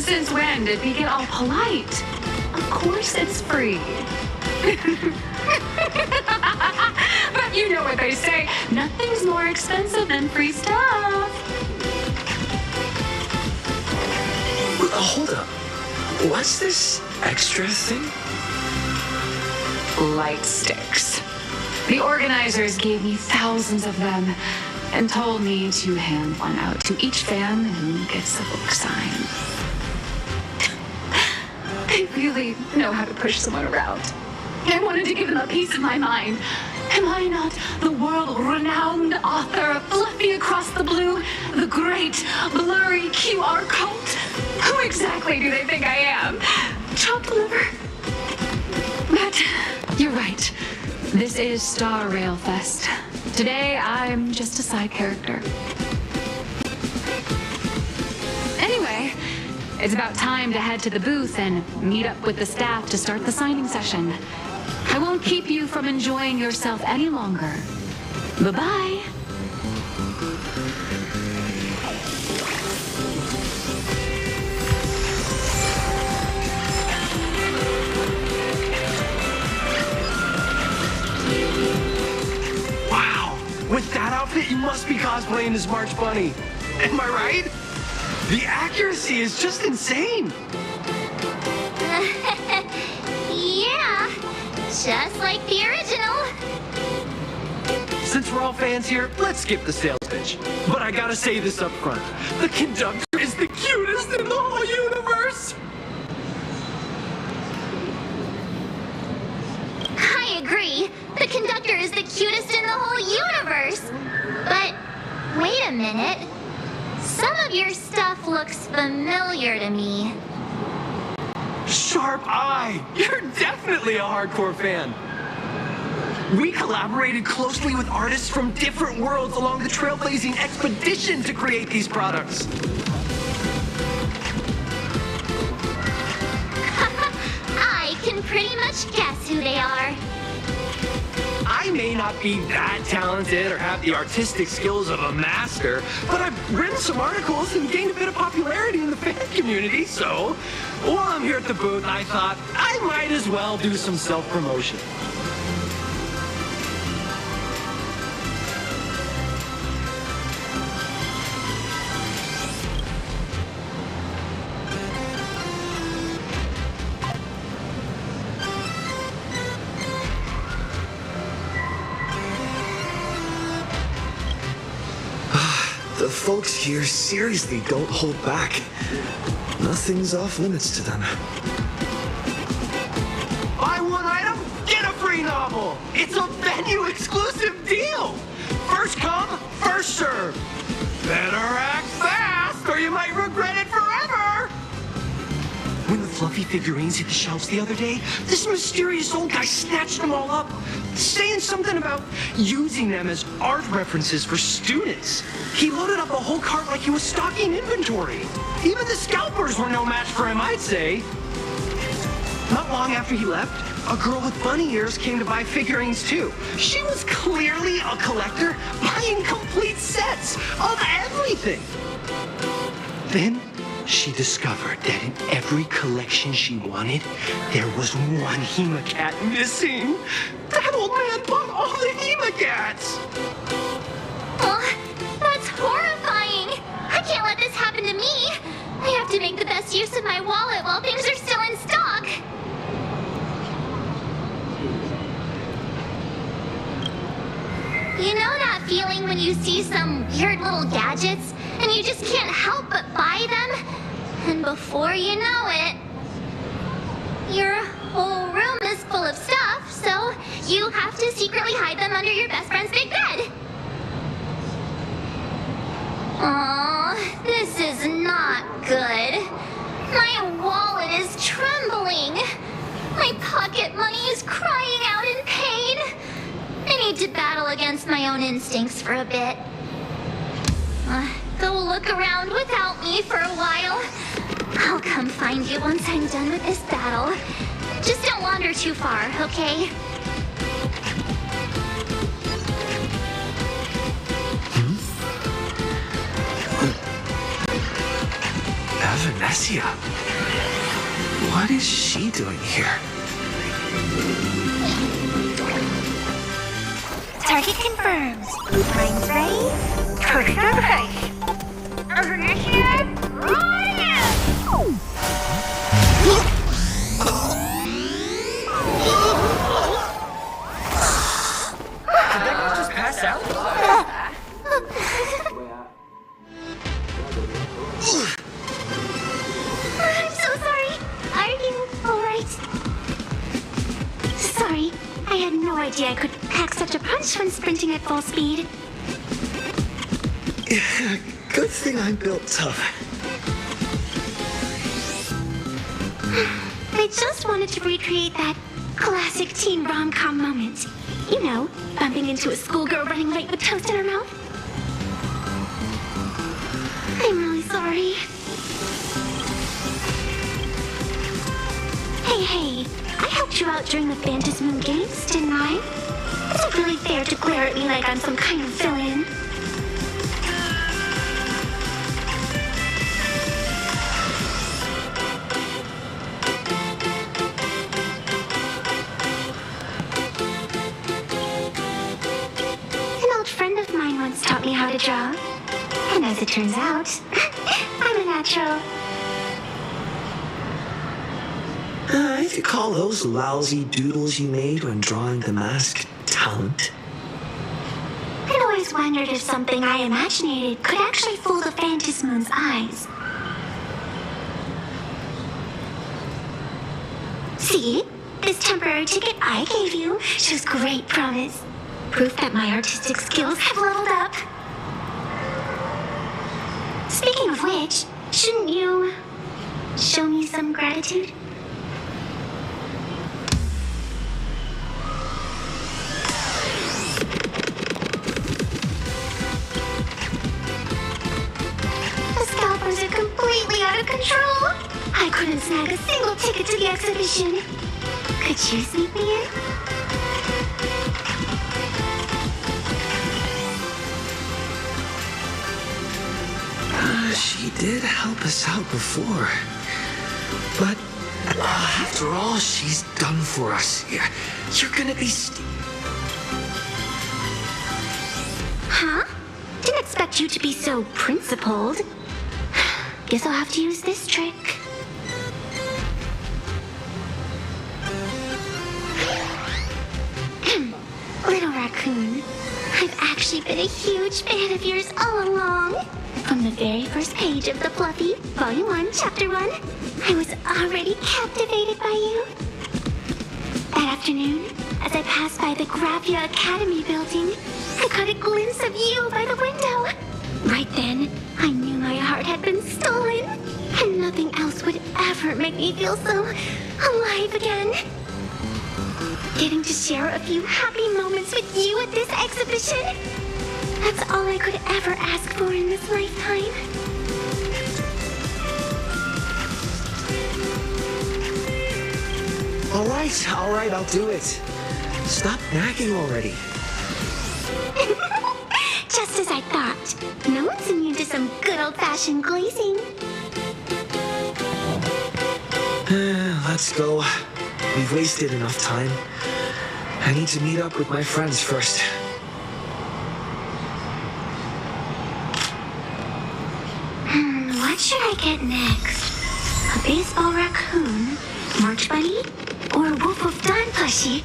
Since when did we get all polite? Of course it's free. But you know what they say, nothing's more expensive than free stuff. Hold up. What's this extra thing? Light sticks. The organizers gave me thousands of them and told me to hand one out to each fan who gets a book signed. I really know how to push someone around. I wanted to give them a piece of my mind. Am I not the world-renowned author of Fluffy Across the Blue, the great blurry QR code? Who exactly do they think I am? Chopped liver? But you're right. This is Star Rail Fest. Today, I'm just a side character. Anyway, it's about time to head to the booth and meet up with the staff to start the signing session. I won't keep you from enjoying yourself any longer. Bye-bye. Wow, with that outfit, you must be cosplaying as March Bunny. Am I right? The accuracy is just insane. Yeah, just like the original. Since we're all fans here, let's skip the sales pitch. But I gotta say this up front. The conductor is the cutest in the whole universe. I agree. The conductor is the cutest in the whole universe. But wait a minute. Some of your stuff looks familiar to me. Sharp eye! You're definitely a hardcore fan. We collaborated closely with artists from different worlds along the trailblazing expedition to create these products. I can pretty much guess who they are. I I may not be that talented or have the artistic skills of a master, but I've written some articles and gained a bit of popularity in the fan community, so while I'm here at the booth, I thought I might as well do some self-promotion. The folks here seriously don't hold back. Nothing's off limits to them. Buy one item, get a free novel! It's a venue-exclusive deal! First come, first serve. Better act fast, or you might regret it forever! When the fluffy figurines hit the shelves the other day, this mysterious old guy snatched them all up, saying something about using them as art references for students. He loaded up a whole cart like he was stocking inventory. Even the scalpers were no match for him, I'd say. Not long after he left, a girl with bunny ears came to buy figurines too. She was clearly a collector, buying complete sets of everything. Then she discovered that in every collection she wanted, there was one Hemacat missing. That old man bought all the Hemacats! Oh, that's horrifying! I can't let this happen to me! I have to make the best use of my wallet while things are still in stock! You know that feeling when you see some weird little gadgets and you just can't help but buy them? And before you know it, your whole room is full of stuff, so you have to secretly hide them under your best friend's big bed. Aww, this is not good. My wallet is trembling. My pocket money is crying out in pain. I need to battle against my own instincts for a bit. Go look around without me for a while. I'll come find you once I'm done with this battle. Just don't wander too far, okay? Evanesia? What is she doing here? Target confirmed. Blueprints ready. Target notification. Initiate. Rolling in. Did that just pass out? I'm so sorry. Are you alright? Sorry, I had no idea I could pack such a punch when sprinting at full speed. Good thing I'm built tough. I just wanted to recreate that classic teen rom-com moment. You know, bumping into a schoolgirl running late with toast in her mouth. I'm really sorry. Hey, I helped you out during the Phantasmoon Games, didn't I? It's not really fair to glare at me like I'm some kind of villain. An old friend of mine once taught me how to draw. And as it turns out, I'm a natural. If you call those lousy doodles you made when drawing the mask talent. I'd always wondered if something I imaginated could actually fool the Phantasmoon's eyes. See? This temporary ticket I gave you shows great promise. Proof that my artistic skills have leveled up. Speaking of which, shouldn't you show me some gratitude? The scalpers are completely out of control. I couldn't snag a single ticket to the exhibition. Could you sneak me in? She did help us out before. But after all she's done for us, you're gonna be Huh? Didn't expect you to be so principled. Guess I'll have to use this trick. Little raccoon, I've actually been a huge fan of yours all along. From the very first page of The Fluffy, Volume 1, Chapter 1, I was already captivated by you. That afternoon, as I passed by the Graphia Academy building, I caught a glimpse of you by the window. Right then, I knew my heart had been stolen, and nothing else would ever make me feel so alive again. Getting to share a few happy moments with you at this exhibition, that's all I could ever ask for in this lifetime. All right, I'll do it. Stop nagging already. Just as I thought. No one's immune to some good old-fashioned glazing. Let's go. We've wasted enough time. I need to meet up with my friends first. What should I get next? A baseball raccoon? March Bunny? Or a Wolf of Dawn plushie?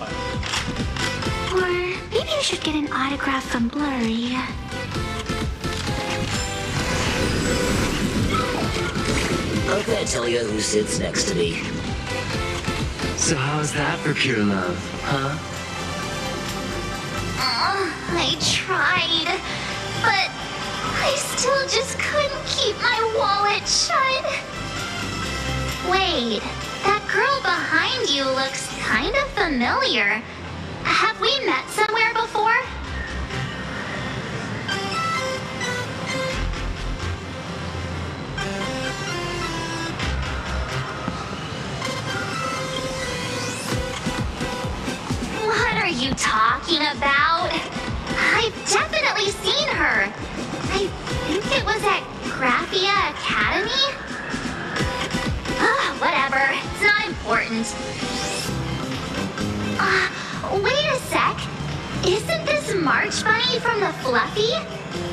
Or maybe I should get an autograph from Blurry. How can I tell you who sits next to me? So how's that for pure love, huh? I tried, but I still just couldn't keep my wallet shut. Wait, that girl behind you looks kind of familiar. Have we met somewhere before? What are you talking about? I've definitely seen her. I think it was at Graphia Academy? Whatever. It's not important. Wait a sec. Isn't this March Bunny from the Fluffy?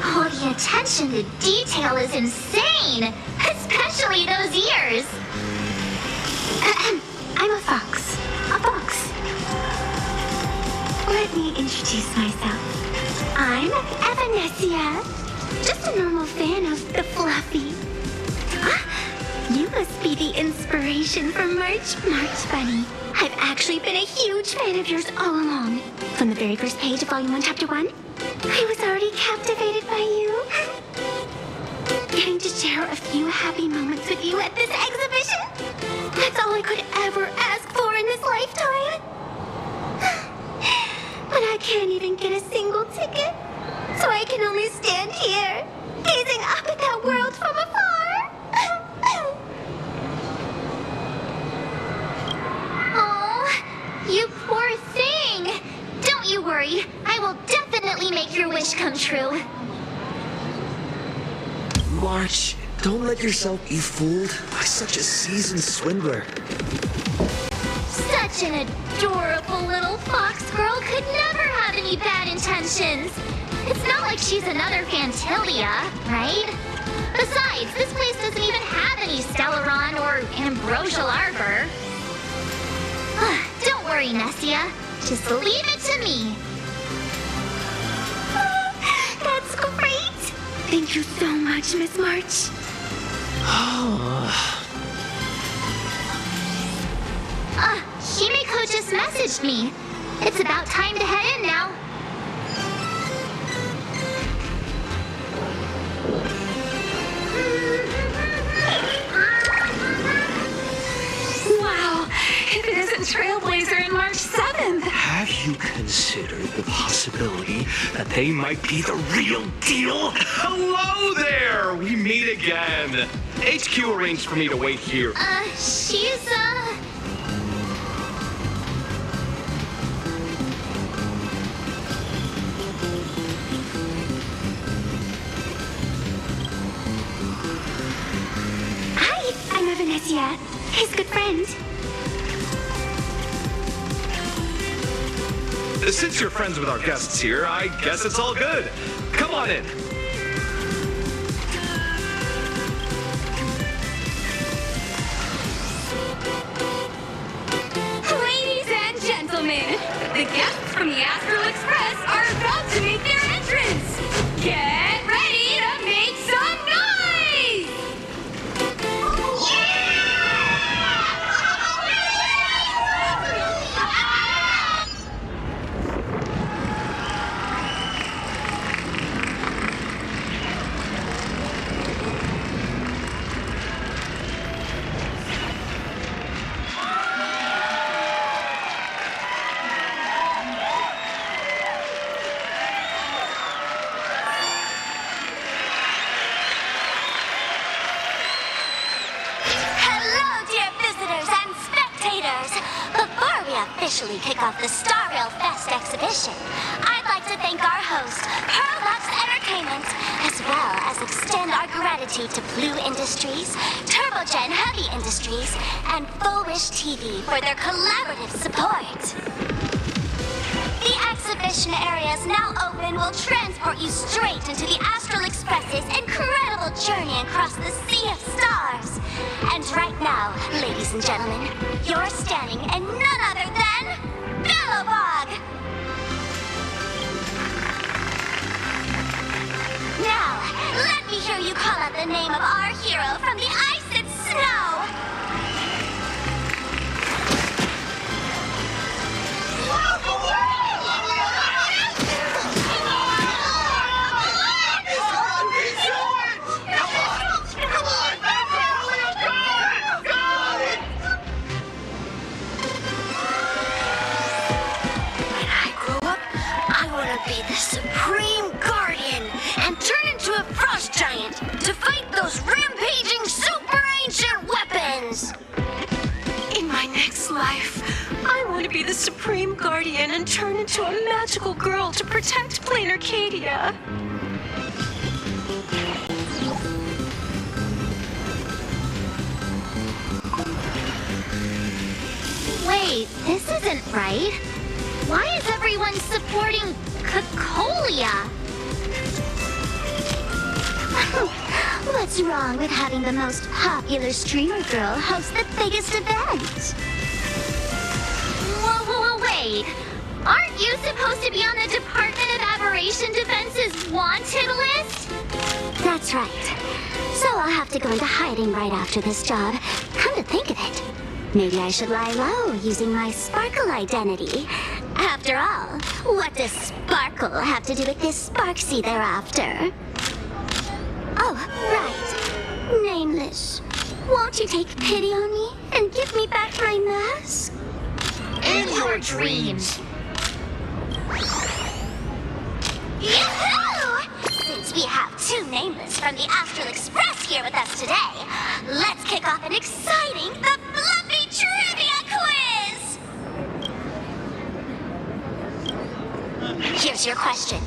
Oh, the attention to detail is insane. Especially those ears. I'm a fox. A fox. Let me introduce myself. I'm Evanessia. Just a normal fan of the Fluffy. You must be the inspiration for March Bunny. I've actually been a huge fan of yours all along. From the very first page of Volume 1, Chapter 1, I was already captivated by you. Getting to share a few happy moments with you at this exhibition, that's all I could ever ask for in this lifetime. But I can't even get a single ticket, so I can only stand here, gazing up at that world from afar. You poor thing! Don't you worry. I will definitely make your wish come true. March, don't let yourself be fooled by such a seasoned swindler. Such an adorable little fox girl could never have any bad intentions. It's not like she's another Fantilia, right? Besides, this place doesn't even have any Stellaron or Ambrosial Arbor. Don't worry, Nessia. Just leave it to me. That's great. Thank you so much, Miss March. Himiko just messaged me. It's about time to head in now. Wow! If it isn't Trailblazer and March 7th! Have you considered the possibility that they might be the real deal? Hello there! We meet again. HQ arranged for me to wait here. She's, monsieur. His good friend. Since you're friends with our guests here, I guess it's all good. Come on in. Ladies and gentlemen, the guests from the Astral Express are about to make their entrance. Get ready to make some noise! Officially kick off the Star Rail Fest exhibition, I'd like to thank our host, Pearlux Entertainment, as well as extend our gratitude to Blue Industries, Turbogen Heavy Industries, and Full Wish TV for their collaborative support. The exhibition area is now open will transport you straight into the Astral Express's incredible journey across the sea of stars. And right now, ladies and gentlemen, you're standing in none other than Bellowbog! Now, let me hear you call out the name of our hero from the ice and snow! Be the Supreme Guardian and turn into a frost giant to fight those rampaging super ancient weapons! In my next life, I want to be the Supreme Guardian and turn into a magical girl to protect Plain Arcadia. Wait, this isn't right. Why is everyone supporting Cocolia? What's wrong with having the most popular streamer girl host the biggest event? Whoa, wait. Aren't you supposed to be on the Department of Aberration Defense's wanted list? That's right. So I'll have to go into hiding right after this job. Come to think of it, maybe I should lie low using my Sparkle identity. After all, what does Sparkle have to do with this Sparksy thereafter? Oh, right. Nameless. Won't you take pity on me and give me back my mask? In your dreams. Yahoo! Since we have two Nameless from the Astral Express here with us today, let's kick off an exciting The Fluffy Trivia Quiz! Here's your question.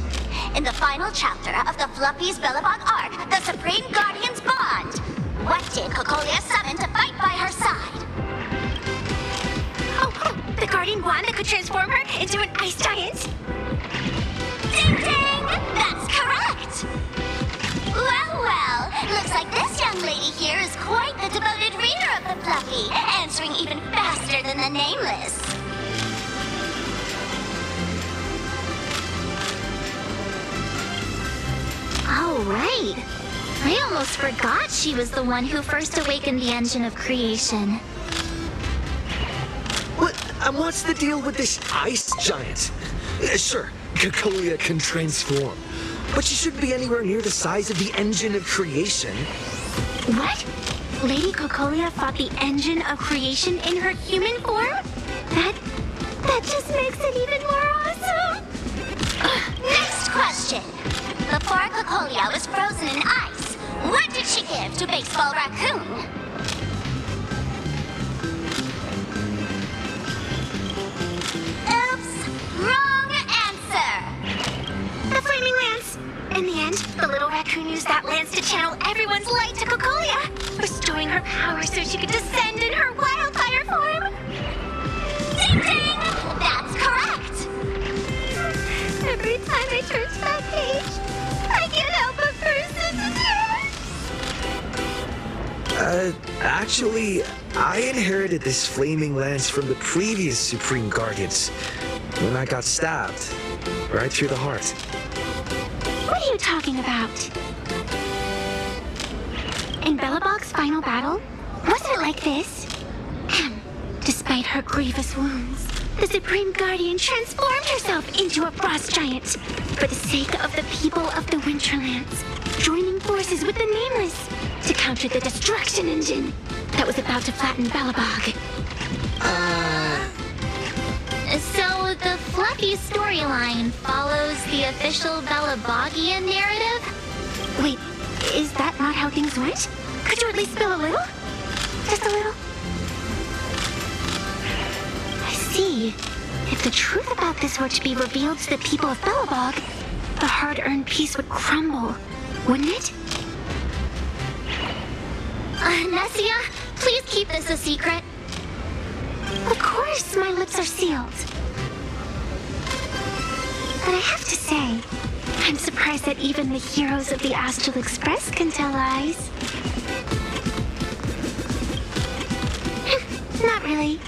In the final chapter of the Fluffy's Bellowbog arc, the Supreme Guardians bond, what did Cocolia summon to fight by her side? Oh, the Guardian wand that could transform her into an ice giant? Ding ding! That's correct! Well, looks like this young lady here is quite the devoted reader of the Fluffy, answering even faster than the Nameless. Oh, right. I almost forgot she was the one who first awakened the engine of creation. What's the deal with this ice giant? Sure, Cocolia can transform, but she shouldn't be anywhere near the size of the engine of creation. What? Lady Cocolia fought the engine of creation in her human form? That just makes it even more awesome! Next question. Before Cocolia was frozen in ice, what did she give to Baseball Raccoon? Oops! Wrong answer! The Flaming Lance! In the end, the little raccoon used that lance to channel everyone's light to Cocolia, bestowing her power so she could descend in her wildfire form? Ding ding! That's correct! Every time I turn to that page, I can't help but burst into tears. Actually, I inherited this flaming lance from the previous Supreme Guardians when I got stabbed right through the heart. What are you talking about? In Belobog's final battle, wasn't it like this? Despite her grievous wounds, the Supreme Guardian transformed herself into a frost giant for the sake of the people of the Winterlands, joining forces with the Nameless to counter the destruction engine that was about to flatten Belobog. So the Fluffy storyline follows the official Belabogian narrative? Wait, is that not how things went? Could you at least spill a little? Just a little? I see. If the truth about this were to be revealed to the people of Belobog, the hard-earned peace would crumble, wouldn't it? Nessia, please keep this a secret. Of course, my lips are sealed. But I have to say, I'm surprised that even the heroes of the Astral Express can tell lies. Not really.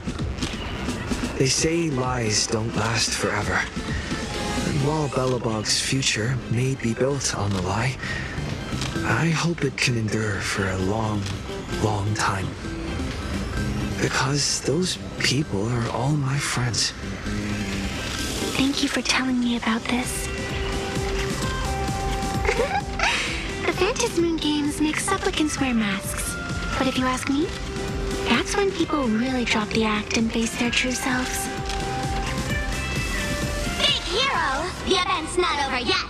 They say lies don't last forever. And while Belobog's future may be built on the lie, I hope it can endure for a long, long time. Because those people are all my friends. Thank you for telling me about this. The Phantasmoon games make supplicants wear masks. But if you ask me, that's when people really drop the act and face their true selves. Big hero, the event's not over yet.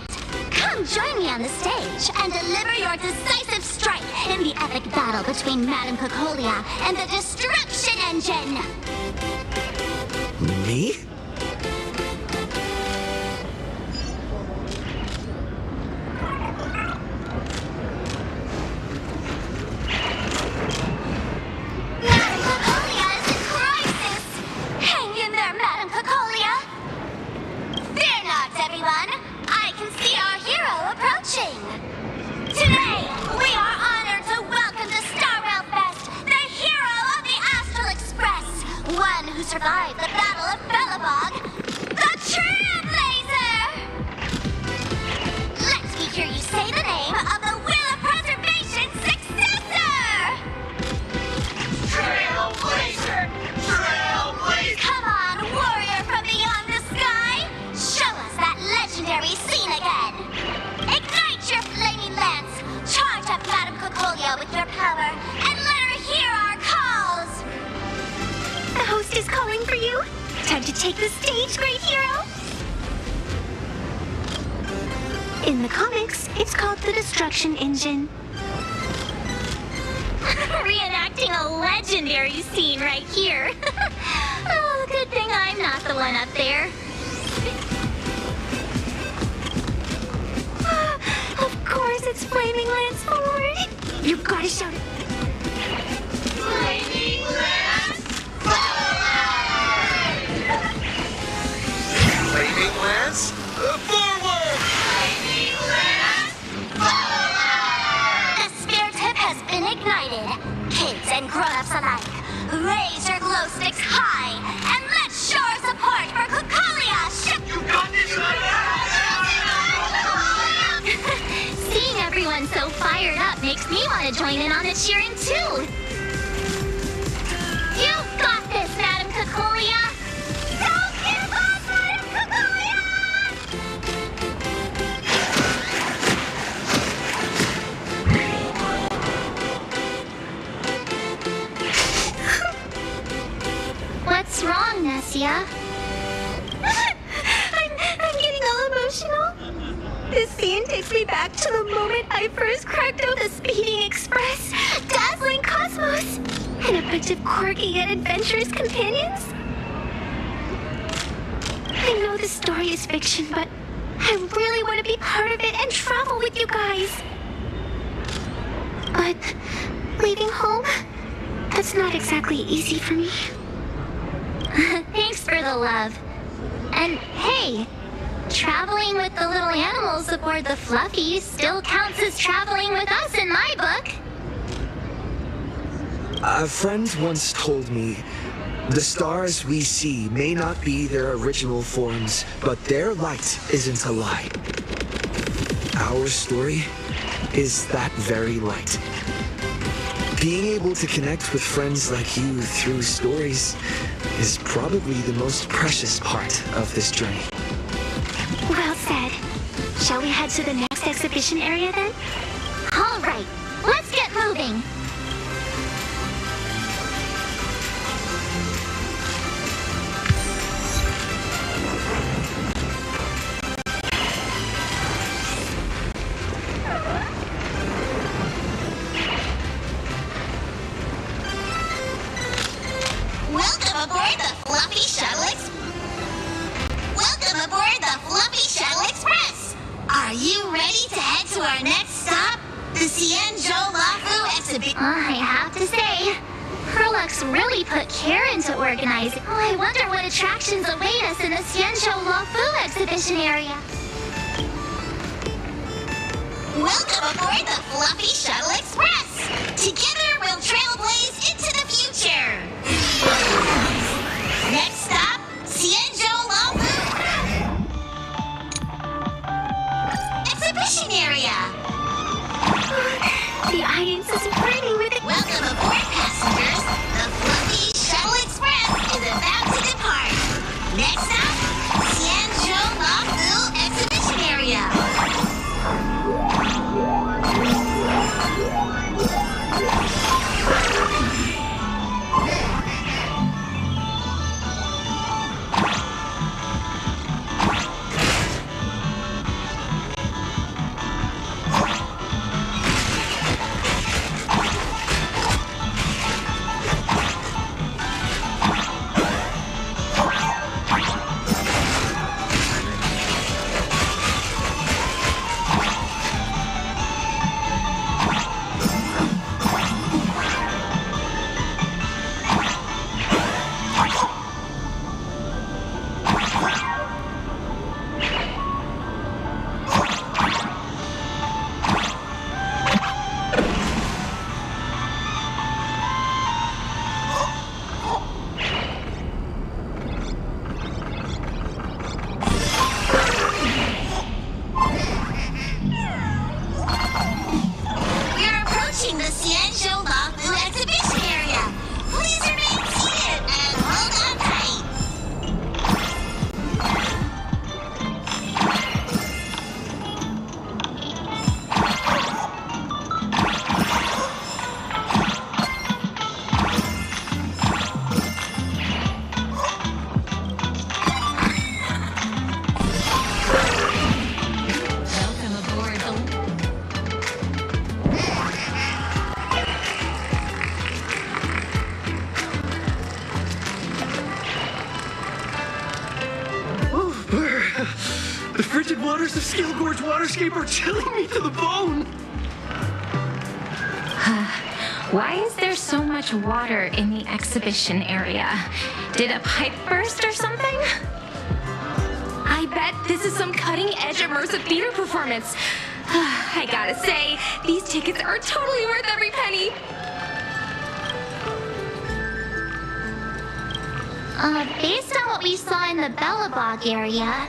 Come join me on the stage and deliver your decisive strike in the epic battle between Madame Cocolia and the Destruction Engine. Me? Madame Cocolia is in crisis! Hang in there, Madame Cocolia! Fear not, everyone! I can see our hero approaching! Today, we are honored to welcome to Starwell Fest the hero of the Astral Express, one who survived the Battle of Belobog, the Trailblazer! Let me hear you say the name of the Will of Preservation's successor! Trailblazer! Trailblazer! Come on, warrior from beyond the sky! Show us that legendary scene again! Ignite your flaming lance! Charge up Madame Cocolia with your power, and let her hear our calls! The host is calling for you. Time to take the stage, great hero! In the comics, it's called the Destruction Engine. Reenacting a legendary scene right here. Oh, good thing I'm not the one up there. Of course, it's Flaming Lance forward. You've got to shout it. Flaming Lance Flaming Lance? Forward! Flaming Lance forward! The spirit tip has been ignited. Kids and grown-ups alike, raise your glow sticks high and let's show our support for Cocolia! You got this, Seeing everyone so fired up makes me want to join in on the cheering too. You got this, Madame Cocolia! Don't give up, Madame Cocolia! What's wrong, Nessia? I'm getting all emotional. This scene takes me back to the moment I first cracked out the Speeding Express, Dazzling Cosmos, and a bunch of quirky yet adventurous companions. I know this story is fiction, but I really want to be part of it and travel with you guys. But leaving home, That's not exactly easy for me. Thanks for the love. And hey, traveling with the little animals aboard the Fluffy still counts as traveling with us in my book. A friend once told me, the stars we see may not be their original forms, but their light isn't a lie. Our story is that very light. Being able to connect with friends like you through stories is probably the most precious part of this journey. Well said. Shall we head to the next exhibition area then? All right, let's get moving. Welcome aboard the Fluffy Shuttle Express! Are you ready to head to our next stop? The Xianzhou Lafu exhibit. I have to say, Herlux really put care into organizing. Oh, I wonder what attractions await us in the Xianzhou Lafu exhibition area. Welcome aboard the Fluffy Shuttle Express! Together we'll trailblaze into the future! Next stop, Xianzhou Lafu exhibition area! The audience is burning with it. Welcome aboard, passengers! The Fluffy Shuttle Express is about to depart! Next stop, Xianzhou Lafu exhibition area! The frigid waters of Scale Gorge Waterscape are chilling me to the bone. Why is there so much water in the exhibition area? Did a pipe burst or something? I bet this is some cutting-edge immersive theater performance. I gotta say, these tickets are totally worth every penny. Based on what we saw in the Bellabog area,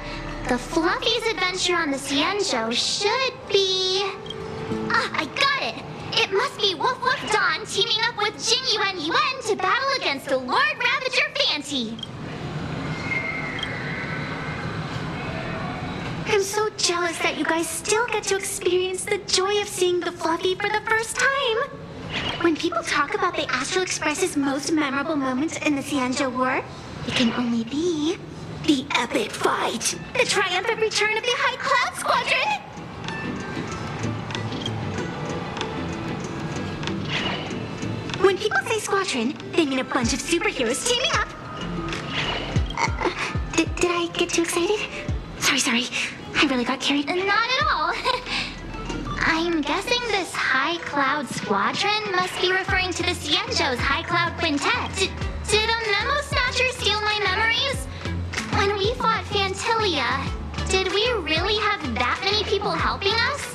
the Fluffy's adventure on the Xianzhou should be... I got it! It must be Woof Woof Dawn teaming up with Jing Yuan Yuan to battle against the Lord Ravager Fanti. I'm so jealous that you guys still get to experience the joy of seeing the Fluffy for the first time. When people talk about the Astral Express's most memorable moments in the Xianzhou War, it can only be the epic fight, the triumphant return of the High Cloud Squadron. When people say squadron, they mean a bunch of superheroes teaming up. Did I get too excited? Sorry. I really got carried. Not at all. I'm guessing this High Cloud Squadron must be referring to the Xianzhou's High Cloud Quintet. Did a memo snatcher steal my memories? When we fought Fantilia, did we really have that many people helping us?